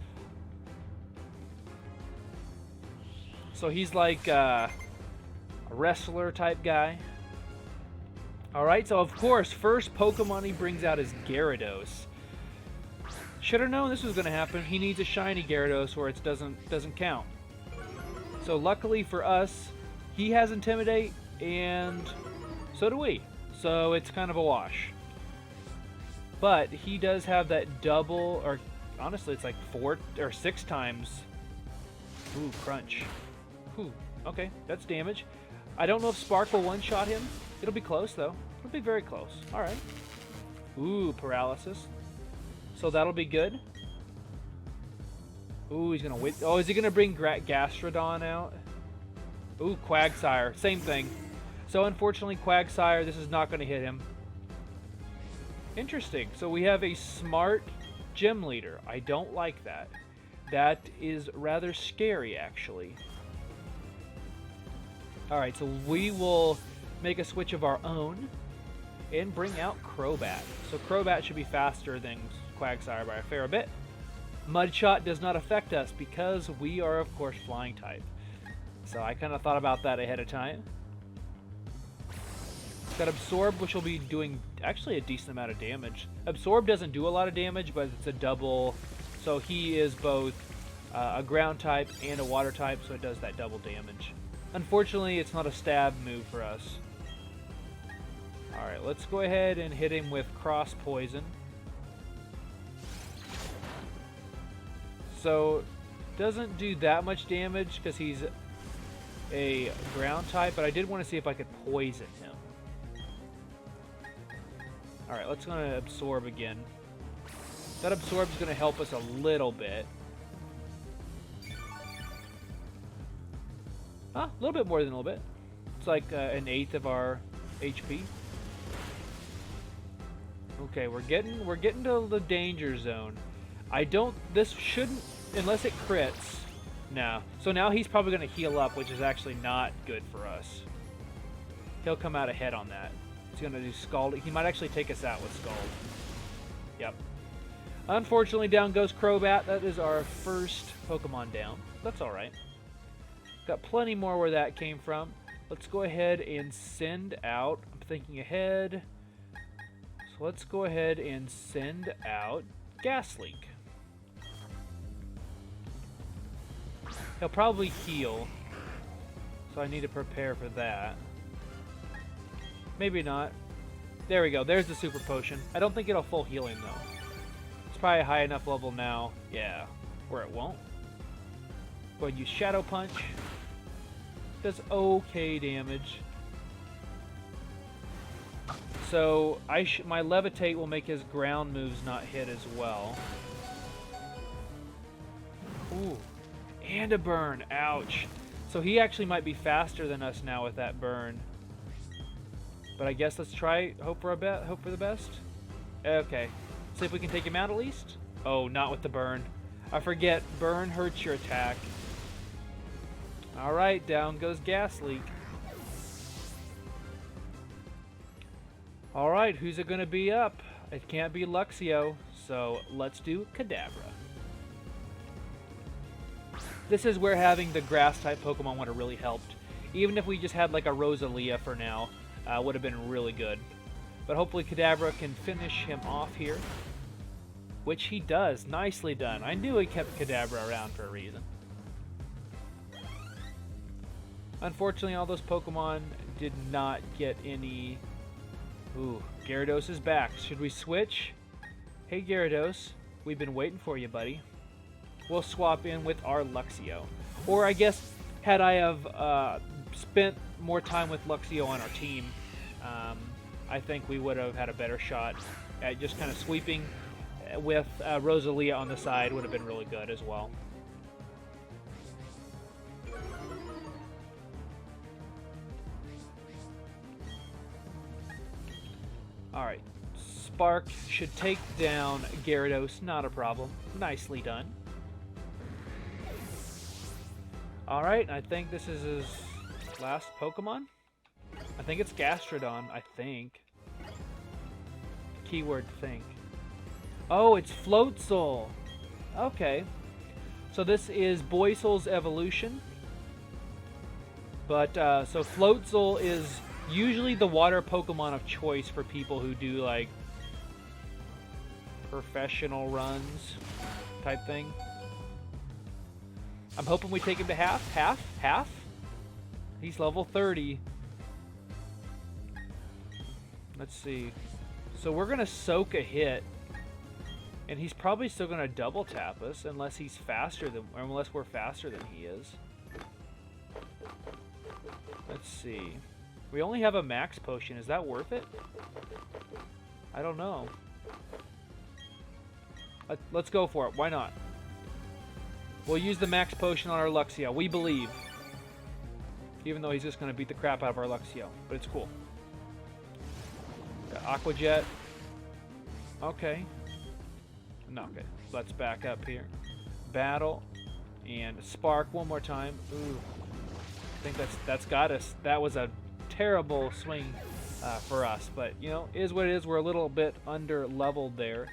So he's like a wrestler type guy. Alright, so of course, first Pokemon he brings out is Gyarados. Should have known this was going to happen. He needs a shiny Gyarados or it doesn't count. So luckily for us, he has Intimidate, and so do we. So it's kind of a wash. But he does have that double, or honestly it's like 4 or 6 times. Ooh, crunch. Ooh, okay, that's damage. I don't know if Spark will one-shot him. It'll be close though. It'll be very close. Alright. Ooh, paralysis. So that'll be good. Ooh, he's gonna wait. Oh, is he gonna bring Gastrodon out? Ooh, Quagsire. Same thing. So unfortunately, Quagsire, this is not gonna hit him. Interesting. So we have a smart gym leader. I don't like that. That is rather scary, actually. Alright, so we will make a switch of our own and bring out Crobat. So Crobat should be faster than Quagsire by a fair bit. Mudshot does not affect us because we are, of course, flying type. So I kind of thought about that ahead of time. Got Absorb, which will be doing actually a decent amount of damage. Absorb doesn't do a lot of damage, but it's a double. So he is both a ground type and a water type, so it does that double damage. Unfortunately, it's not a stab move for us. Alright, let's go ahead and hit him with Cross Poison. So, doesn't do that much damage because he's a ground type, but I did want to see if I could poison him. Alright, let's go to Absorb again. That Absorb is going to help us a little bit. A little bit more than a little bit. It's like an eighth of our HP. Okay, we're getting to the danger zone. This shouldn't, unless it crits, No. So now he's probably going to heal up, which is actually not good for us. He'll come out ahead on that. He's going to do Scald. He might actually take us out with Scald. Yep. Unfortunately, down goes Crobat. That is our first Pokemon down. That's alright. Got plenty more where that came from. Let's go ahead and send out... I'm thinking ahead. So let's go ahead and send out Gasleek. He'll probably heal. So I need to prepare for that. Maybe not. There we go. There's the Super Potion. I don't think it'll full healing though. It's probably a high enough level now. Yeah. Where it won't. Go ahead and use Shadow Punch. Does okay damage. So my Levitate will make his ground moves not hit as well. Ooh. And a burn. Ouch. So he actually might be faster than us now with that burn. But I guess let's try. Hope for the best. Okay. See if we can take him out at least. Oh, not with the burn. I forget. Burn hurts your attack. Alright, down goes Gasleek. Alright, who's it going to be up? It can't be Luxio, so let's do Kadabra. This is where having the grass-type Pokemon would have really helped. Even if we just had like a Rosalia for now, would have been really good. But hopefully Kadabra can finish him off here. Which he does. Nicely done. I knew he kept Kadabra around for a reason. Unfortunately, all those Pokemon did not get any... Ooh, Gyarados is back. Should we switch? Hey, Gyarados. We've been waiting for you, buddy. We'll swap in with our Luxio. Or I guess, had I have spent more time with Luxio on our team, I think we would have had a better shot at just kind of sweeping with Rosalia on the side. Would have been really good as well. Alright, Spark should take down Gyarados, not a problem. Nicely done. Alright, I think this is his last Pokemon. I think it's Gastrodon, I think. Keyword think. Oh, it's Floatzel! Okay. So this is Boisel's evolution. But, so Floatzel is... usually the water Pokemon of choice for people who do like professional runs type thing. I'm hoping we take him to half. He's level 30. Let's see. So we're gonna soak a hit, and he's probably still gonna double tap us unless he's faster than, or unless we're faster than he is. Let's see. We only have a max potion. Is that worth it? I don't know. Let's go for it. Why not? We'll use the max potion on our Luxio. We believe. Even though he's just going to beat the crap out of our Luxio. But it's cool. Got Aqua Jet. Okay. No, okay. Let's back up here. Battle. And Spark one more time. Ooh. I think that's got us. That was a terrible swing for us, but you know, is what it is. We're a little bit under leveled there.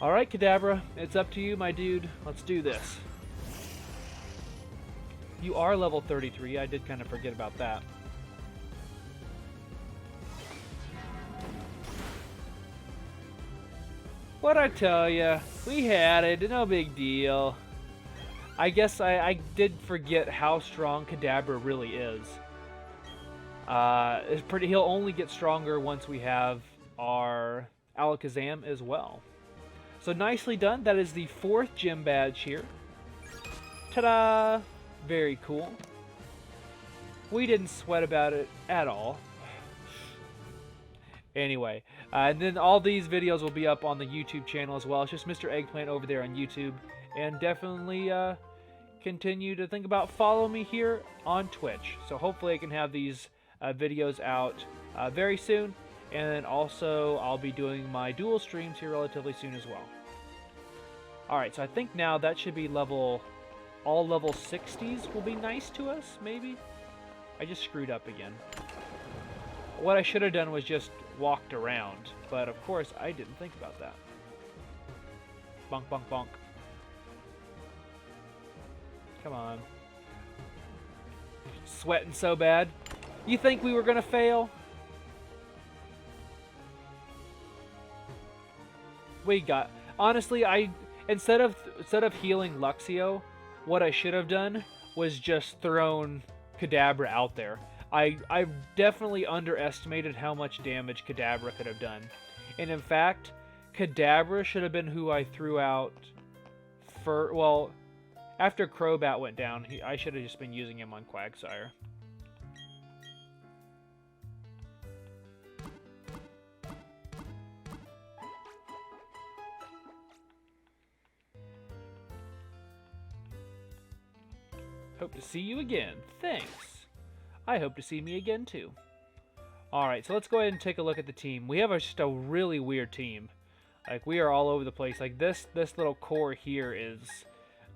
Alright, Kadabra, it's up to you, my dude. Let's do this. You are level 33. I did kind of forget about that. What'd I tell ya? We had it. No big deal. I guess I did forget how strong Kadabra really is. He'll only get stronger once we have our Alakazam as well. So nicely done. That is the 4th gym badge here. Ta-da! Very cool. We didn't sweat about it at all. Anyway, and then all these videos will be up on the YouTube channel as well. It's just Mr. Eggplant over there on YouTube. And definitely continue to think about following me here on Twitch. So hopefully I can have these videos out very soon. And then also I'll be doing my dual streams here relatively soon as well. Alright, so I think now that should be level all level 60s will be nice to us, maybe? I just screwed up again. What I should have done was just walked around, but of course I didn't think about that. Bonk, bonk, bonk. Come on. Sweating so bad. You think we were gonna fail? We got... Honestly, instead of healing Luxio, what I should have done was just thrown Kadabra out there. I definitely underestimated how much damage Kadabra could have done. And in fact, Kadabra should have been who I threw out for... Well, after Crobat went down, I should have just been using him on Quagsire. Hope to see you again. Thanks. I hope to see me again too. Alright, so let's go ahead and take a look at the team. We have just a really weird team. Like, we are all over the place. Like, this little core here is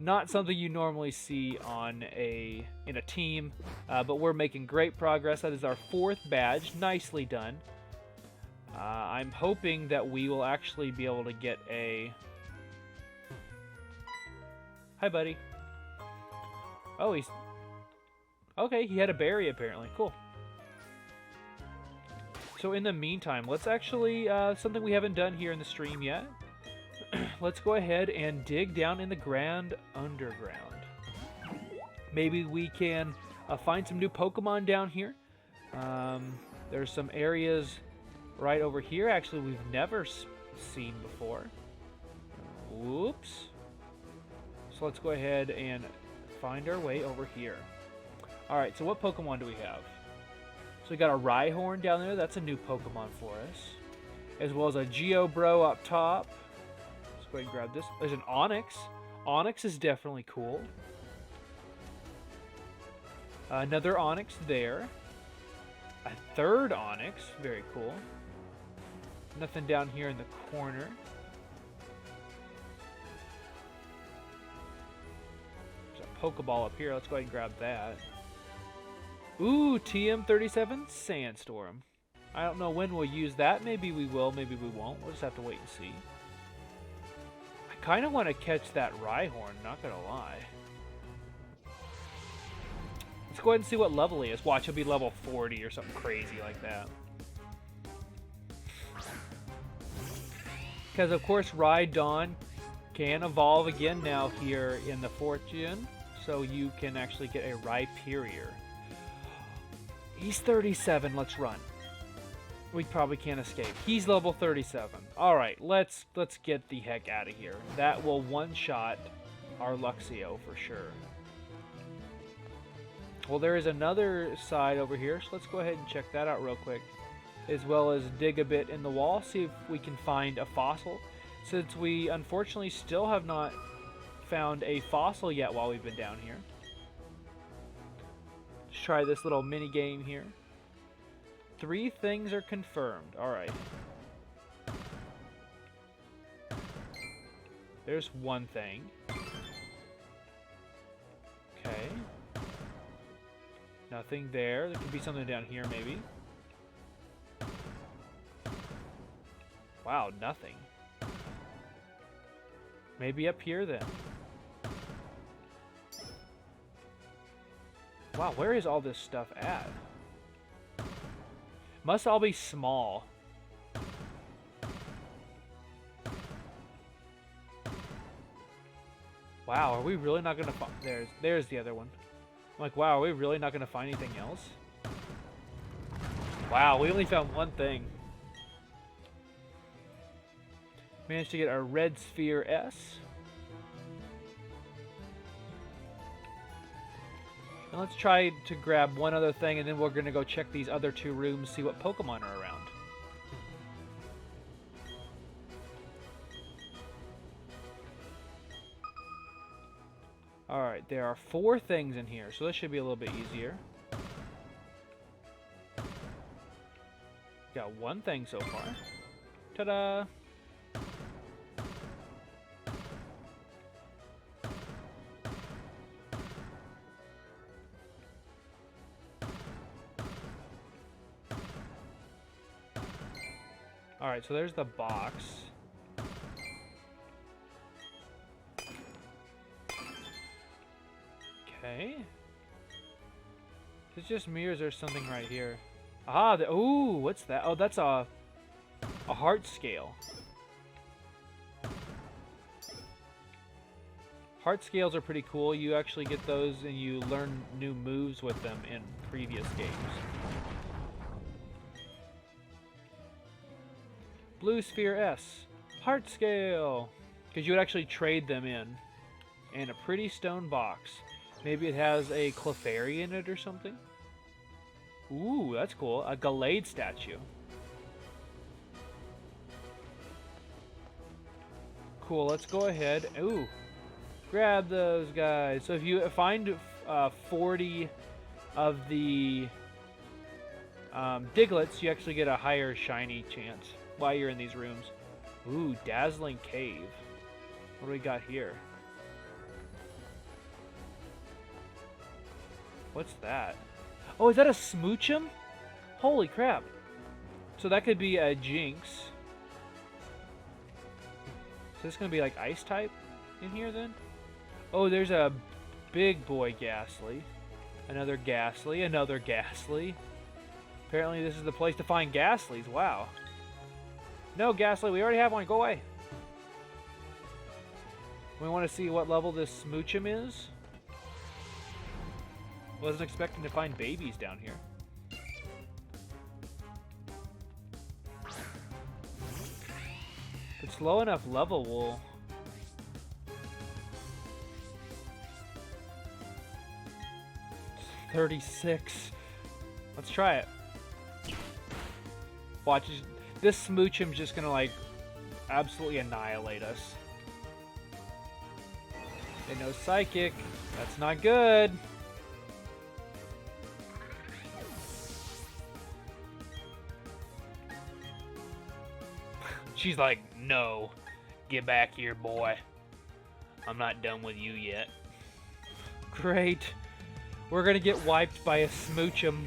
not something you normally see on in a team, but we're making great progress. That is our 4th badge. Nicely done. I'm hoping that we will actually be able to get a... Hi, buddy. Oh, he's... Okay, he had a berry, apparently. Cool. So in the meantime, let's actually... something we haven't done here in the stream yet. Let's go ahead and dig down in the Grand Underground. Maybe we can find some new Pokemon down here. There's some areas right over here, actually, we've never seen before. Whoops. So let's go ahead and find our way over here. Alright, so what Pokemon do we have? So we got a Rhyhorn down there. That's a new Pokemon for us. As well as a Geobro up top. Let's go ahead and grab this. There's an Onix. Onix is definitely cool. Another Onix there. A third Onix. Very cool. Nothing down here in the corner. There's a Pokeball up here. Let's go ahead and grab that. Ooh, TM37 Sandstorm. I don't know when we'll use that. Maybe we will, maybe we won't. We'll just have to wait and see. I kind of want to catch that Rhyhorn, not gonna lie. Let's go ahead and see what level he is. Watch, he'll be level 40 or something crazy like that. Because, of course, Rhydon can evolve again now here in the 4th gen. So you can actually get a Rhyperior. He's 37. Let's run. We probably can't escape. He's level 37. Alright, let's get the heck out of here. That will one-shot our Luxio for sure. Well, there is another side over here, so let's go ahead and check that out real quick. As well as dig a bit in the wall, see if we can find a fossil. Since we unfortunately still have not found a fossil yet while we've been down here. Let's try this little mini game here. 3 things are confirmed. Alright. There's one thing. Okay. Nothing there. There could be something down here, maybe. Wow, nothing. Maybe up here, then. Wow, where is all this stuff at? Must all be small. Wow, are we really not gonna find... There's the other one. I'm like, wow, are we really not gonna find anything else? Wow, we only found one thing. Managed to get our Red Sphere S. And let's try to grab one other thing, and then we're going to go check these other 2 rooms, see what Pokemon are around. Alright, there are 4 things in here, so this should be a little bit easier. Got one thing so far. Ta-da! Alright, so there's the box. Okay. Is it just me or is there something right here? Ah, ooh, what's that? Oh, that's a heart scale. Heart scales are pretty cool. You actually get those and you learn new moves with them in previous games. Blue Sphere S. Heart scale. Because you would actually trade them in. And a pretty stone box. Maybe it has a Clefairy in it or something. Ooh, that's cool. A Galactic statue. Cool, let's go ahead. Ooh. Grab those guys. So if you find 40 of the Diglets, you actually get a higher shiny chance while you're in these rooms. Ooh, Dazzling Cave. What do we got here? What's that? Oh, is that a Smoochum? Holy crap. So that could be a Jinx. So this is going to be like Ice type in here then? Oh, there's a big boy Ghastly. Another Ghastly. Another Ghastly. Apparently this is the place to find Ghastlies. Wow. No, Ghastly, we already have one. Go away. We want to see what level this Smoochum is. Wasn't expecting to find babies down here. If it's low enough level, we'll... 36. Let's try it. Watch, this Smoochum's just gonna like absolutely annihilate us. And no Psychic. That's not good. She's like, no. Get back here, boy. I'm not done with you yet. Great. We're gonna get wiped by a Smoochum.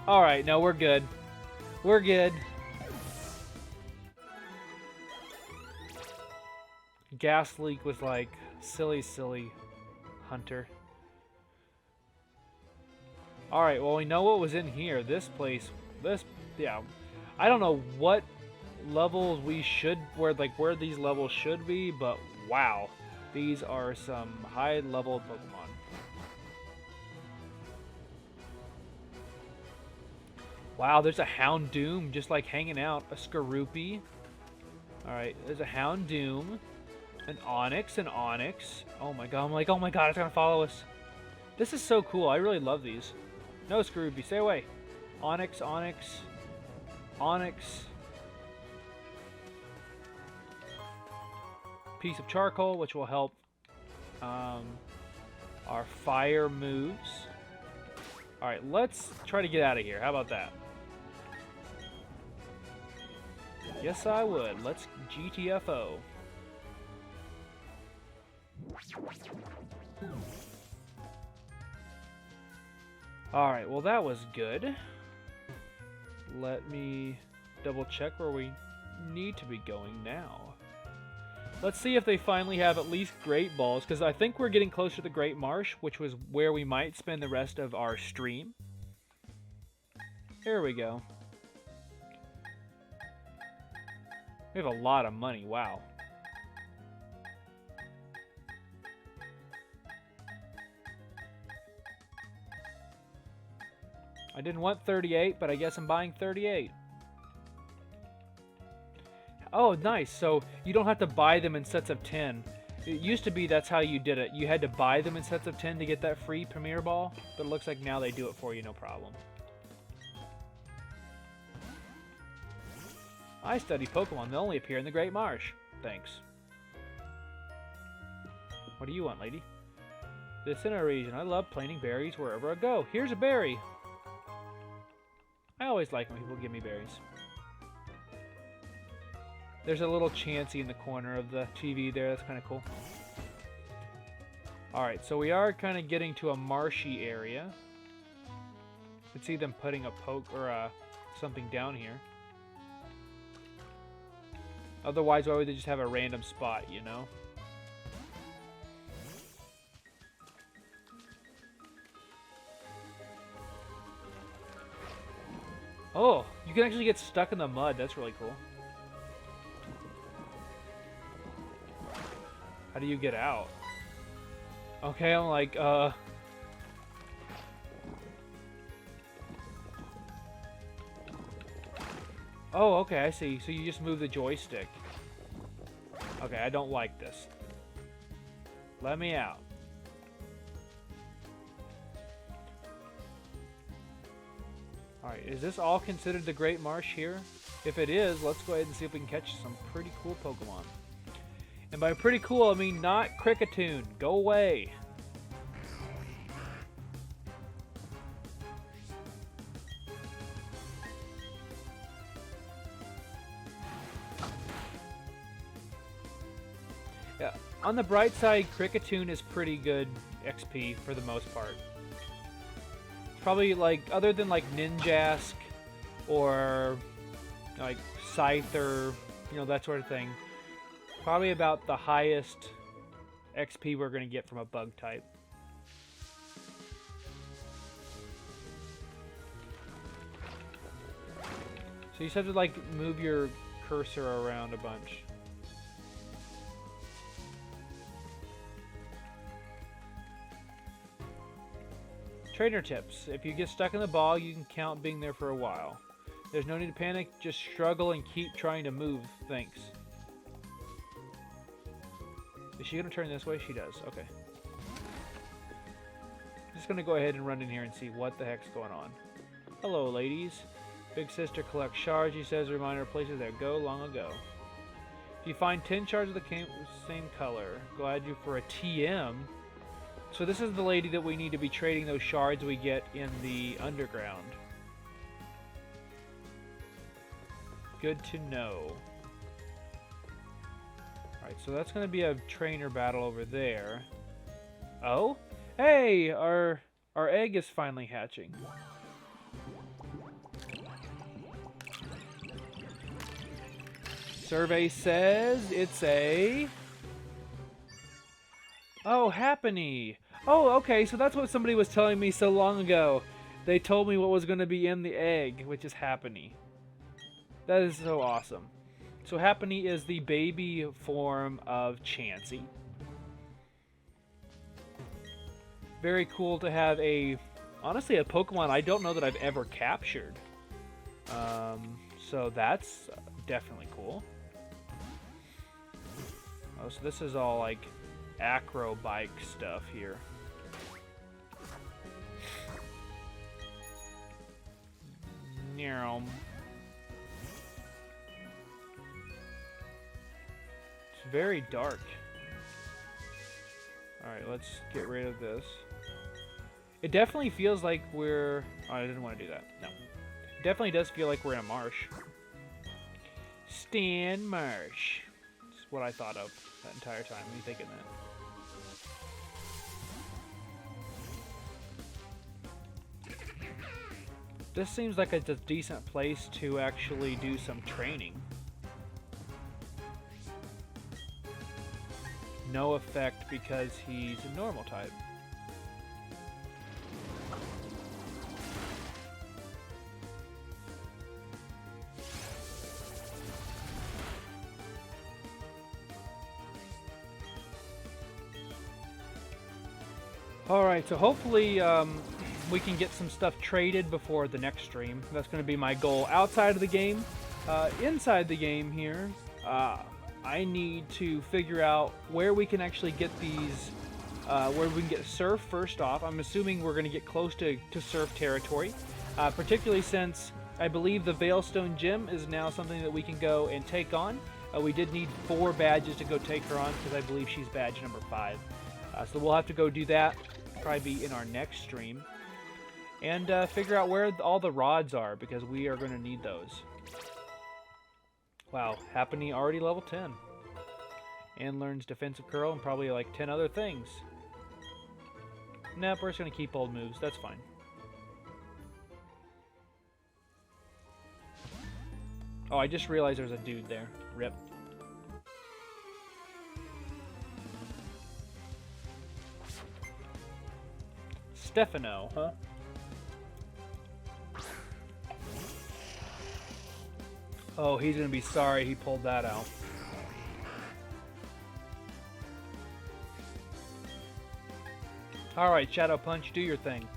Alright, no, we're good. We're good. Gas Leak was like, silly, silly hunter. Alright, well, we know what was in here. This place, yeah. I don't know what levels we should, where these levels should be, but wow. These are some high-level Pokemon. Wow, there's a Houndoom just like hanging out. A Skorupi. Alright, there's a Houndoom. An Onix, an Onix. Oh my god, I'm like, oh my god, it's gonna follow us. This is so cool. I really love these. No, Skorupi, stay away. Onix, Onix. Onix. Piece of charcoal, which will help our fire moves. Alright, let's try to get out of here. How about that? Yes, I would. Let's GTFO. Alright, well that was good. Let me double check where we need to be going now. Let's see if they finally have at least Great Balls, because I think we're getting closer to the Great Marsh, which was where we might spend the rest of our stream. Here we go. We have a lot of money, wow. I didn't want 38, but I guess I'm buying 38. Oh, nice. So you don't have to buy them in sets of 10. It used to be that's how you did it. You had to buy them in sets of 10 to get that free Premier Ball, but it looks like now they do it for you, no problem. I study Pokemon. They only appear in the Great Marsh. Thanks. What do you want, lady? This in our region. I love planting berries wherever I go. Here's a berry. I always like when people give me berries. There's a little Chansey in the corner of the TV there. That's kind of cool. Alright, so we are kind of getting to a marshy area. You can see them putting a poke or something down here. Otherwise, why would they just have a random spot, you know? Oh, you can actually get stuck in the mud. That's really cool. How do you get out? Okay, I'm like, Oh, okay, I see. So you just move the joystick. Okay, I don't like this. Let me out. Alright, is this all considered the Great Marsh here? If it is, let's go ahead and see if we can catch some pretty cool Pokemon. And by pretty cool, I mean not Cricketune. Go away. Yeah, on the bright side, Cricketune is pretty good XP for the most part. It's probably like, other than like Ninjask or like Scyther, you know, that sort of thing. Probably about the highest XP we're going to get from a bug type. So you just have to like move your cursor around a bunch. Trainer tips. If you get stuck in the ball, you can count being there for a while. There's no need to panic, just struggle and keep trying to move. Thanks. Is she going to turn this way? She does. Okay. Just going to go ahead and run in here and see what the heck's going on. Hello, ladies. Big sister collects shards, he says, reminder of places that go long ago. If you find 10 shards of the same color, go add you for a TM. So this is the lady that we need to be trading those shards we get in the underground. Good to know. Alright, so that's going to be a trainer battle over there. Oh? Hey! Our egg is finally hatching. Survey says it's a... Oh, Happiny! Oh, okay, so that's what somebody was telling me so long ago. They told me what was going to be in the egg, which is Happiny. That is so awesome. So Happiny is the baby form of Chansey. Very cool to have honestly, a Pokemon I don't know that I've ever captured. So that's definitely cool. Oh, so this is all like acro bike stuff here. It's very dark. Alright, let's get rid of this. It definitely feels like we're... Oh, I didn't want to do that. No. It definitely does feel like we're in a marsh. Stan Marsh. That's what I thought of that entire time. Me thinking that. This seems like it's a decent place to actually do some training. No effect because he's a normal type. Alright, so hopefully we can get some stuff traded before the next stream. That's going to be my goal. Outside of the game, inside the game here, I need to figure out where we can actually get these, where we can get Surf first off. I'm assuming we're going to get close to Surf territory, particularly since I believe the Veilstone Gym is now something that we can go and take on. We did need 4 badges to go take her on because I believe she's badge number 5. So we'll have to go do that, probably be in our next stream, and figure out where all the rods are because we are going to need those. Wow, Happiny already level 10. And learns Defensive Curl and probably like 10 other things. Nope, we're just gonna keep old moves. That's fine. Oh, I just realized there's a dude there. Rip. Stefano, huh? Oh, he's gonna be sorry he pulled that out. Alright, Shadow Punch, do your thing.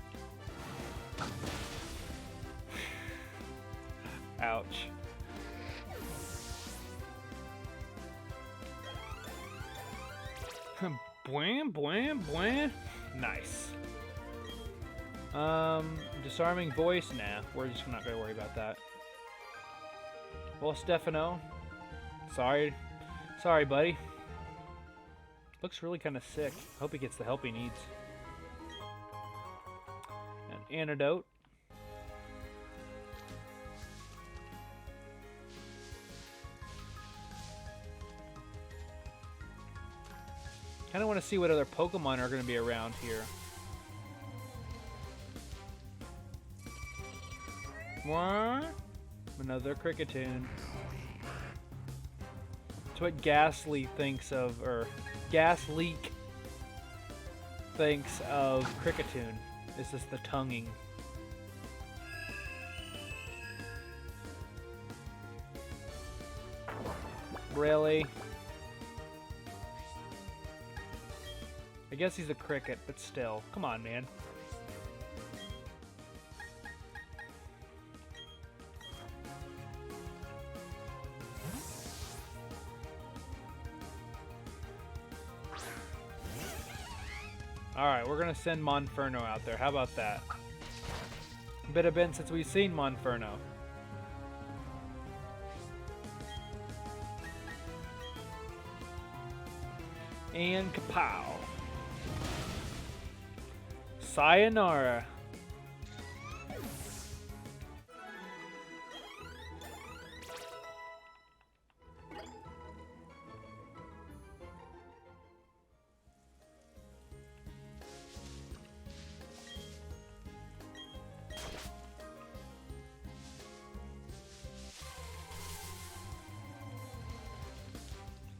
Ouch. Bwam, bwam, bwam. Nice. Disarming voice? Nah, we're just not gonna worry about that. Well, Stefano, sorry, buddy. Looks really kind of sick. Hope he gets the help he needs. An antidote. Kind of want to see what other Pokemon are going to be around here. What? Another Cricketune. That's what Ghastly thinks of, or Gasleek thinks of Cricketune. This is the tonguing. Really? I guess he's a cricket, but still. Come on, man. Alright, we're gonna send Monferno out there. How about that? Bit have been since we've seen Monferno. And kapow! Sayonara!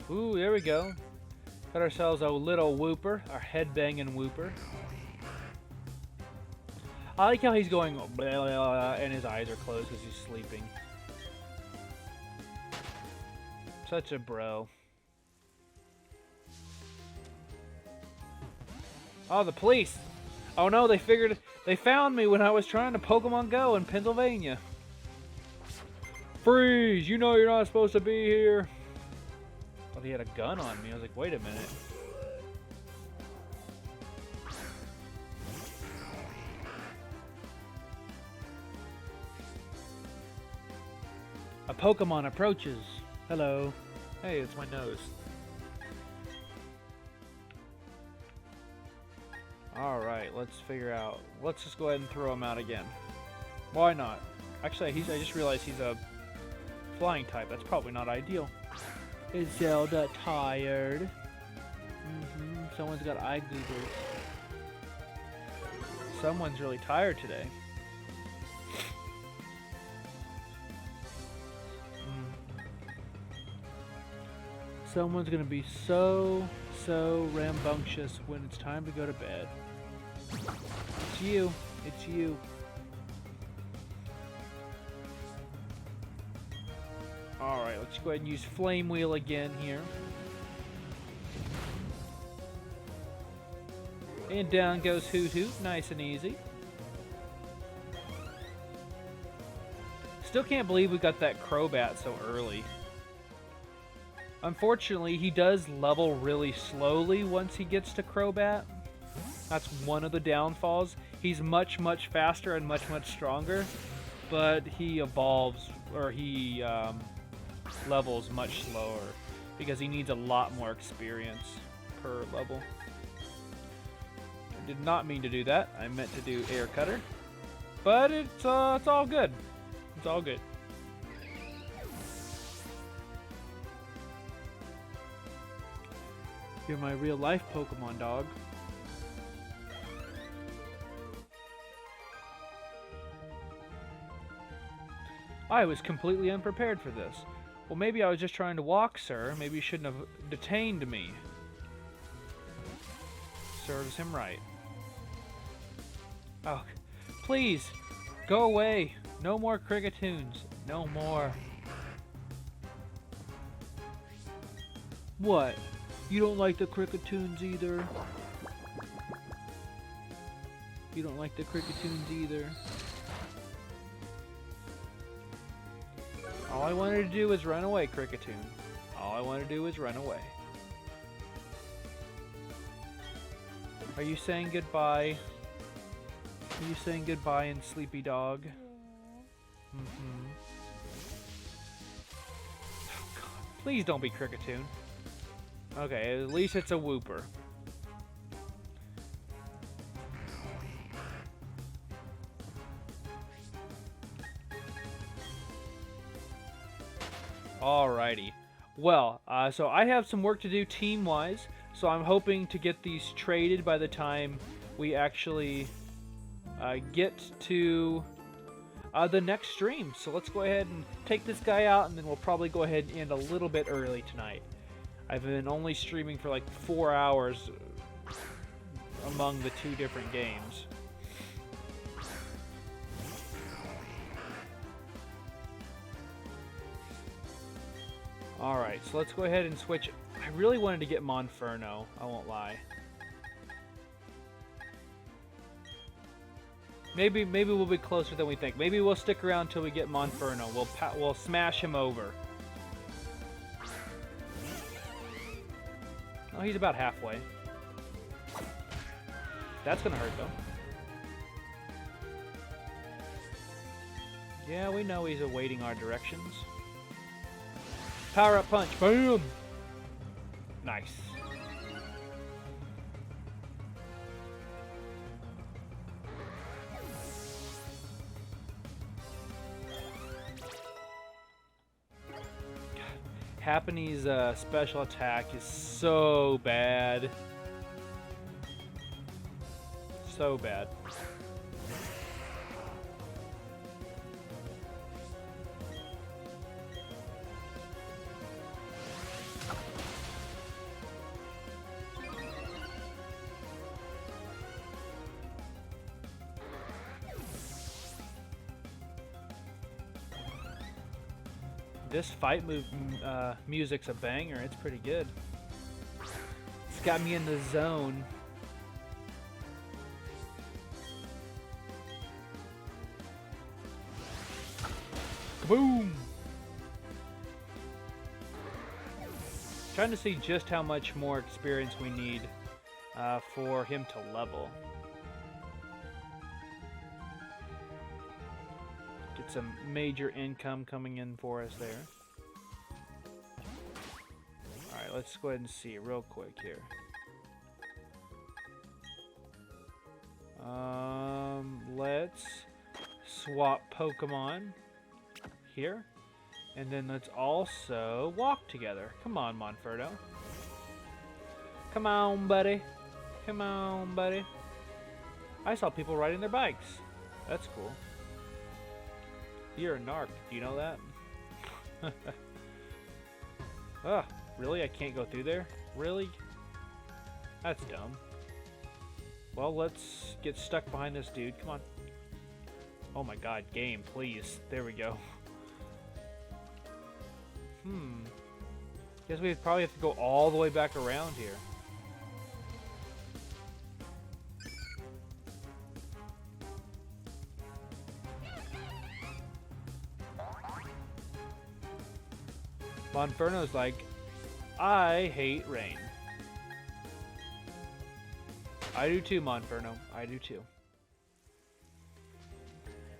Ooh, there we go. Got ourselves a little Wooper, our head-banging Wooper. I like how he's going blah, blah, blah, and his eyes are closed because he's sleeping. Such a bro. Oh, the police! Oh no, they found me when I was trying to Pokemon Go in Pennsylvania. Freeze! You know you're not supposed to be here. Thought he had a gun on me. I was like, wait a minute. A Pokemon approaches. Hello. Hey, it's my nose. Alright, let's figure out. Let's just go ahead and throw him out again. Why not? Actually, I just realized he's a flying type. That's probably not ideal. Is Zelda tired? Someone's got eye googles. Someone's really tired today. Someone's gonna be so rambunctious when it's time to go to bed. It's you. It's you. Alright, let's go ahead and use Flame Wheel again here. And down goes Hoot Hoot, nice and easy. Still can't believe we got that Crobat so early. Unfortunately, he does level really slowly once he gets to Crobat. That's one of the downfalls. He's much faster and much stronger, but he evolves, or he levels much slower because he needs a lot more experience per level. I did not mean to do that. I meant to do Air Cutter, but it's all good. It's all good. You're my real life Pokemon, dog. I was completely unprepared for this. Well, maybe I was just trying to walk, sir. Maybe you shouldn't have detained me. Serves him right. Oh, please, go away. No more Cricketoons. No more. What? You don't like the Cricketoons either? You don't like the Cricketoons either? All I wanted to do was run away, Cricketoon. All I wanted to do was run away. Are you saying goodbye? Are you saying goodbye in Sleepy Dog? Mm-hmm. Oh, God. Please don't be Cricketoon. Okay, at least it's a Whooper. Alrighty. Well, so I have some work to do team-wise, so I'm hoping to get these traded by the time we actually get to the next stream. So let's go ahead and take this guy out, and then we'll probably go ahead and end a little bit early tonight. I've been only streaming for like 4 hours among the two different games. Alright, so let's go ahead and switch. I really wanted to get Monferno, I won't lie. Maybe we'll be closer than we think. Maybe we'll stick around till we get Monferno. We'll smash him over. Oh, he's about halfway. That's gonna hurt though. Yeah, we know he's awaiting our directions. Power up punch. Boom! Nice. Happany's special attack is so bad. So bad. This fight music's a banger. It's pretty good. It's got me in the zone. Kaboom! Trying to see just how much more experience we need for him to level. Get some major income coming in for us there. Alright, let's go ahead and see real quick here. Let's swap Pokemon here. And then let's also walk together. Come on, Monferno. Come on, buddy. Come on, buddy. I saw people riding their bikes. That's cool. You're a narc. Do you know that? Ugh, really? I can't go through there? Really? That's dumb. Well, let's get stuck behind this dude. Come on. Oh my god, game, please. There we go. Guess we probably have to go all the way back around here. Monferno's like, I hate rain. I do too, Monferno. I do too.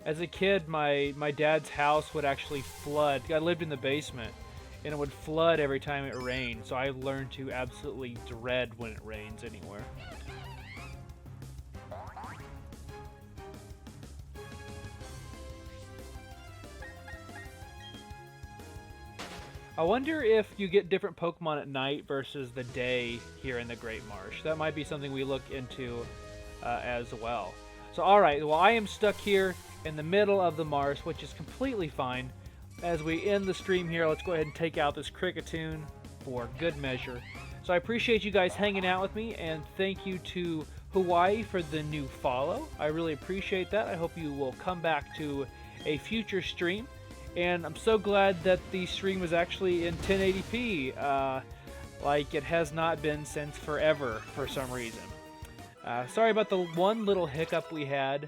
As a kid, my dad's house would actually flood. I lived in the basement, and it would flood every time it rained, so I learned to absolutely dread when it rains anywhere. I wonder if you get different Pokemon at night versus the day here in the Great Marsh. That might be something we look into as well. So alright, well I am stuck here in the middle of the marsh, which is completely fine. as we end the stream here, let's go ahead and take out this Cricketune for good measure. So I appreciate you guys hanging out with me, and thank you to Hawaii for the new follow. I really appreciate that. I hope you will come back to a future stream. And I'm so glad that the stream was actually in 1080p, like it has not been since forever for some reason. Sorry about the one little hiccup we had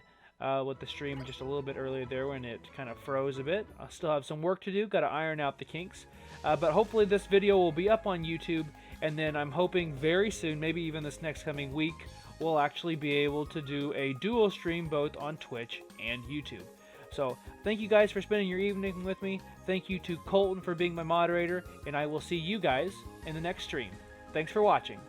with the stream just a little bit earlier there when it kind of froze a bit. I still have some work to do, got to iron out the kinks. But hopefully this video will be up on YouTube, and then I'm hoping very soon, maybe even this next coming week, we'll actually be able to do a dual stream both on Twitch and YouTube. So thank you guys for spending your evening with me. Thank you to Colton for being my moderator, and I will see you guys in the next stream. Thanks for watching.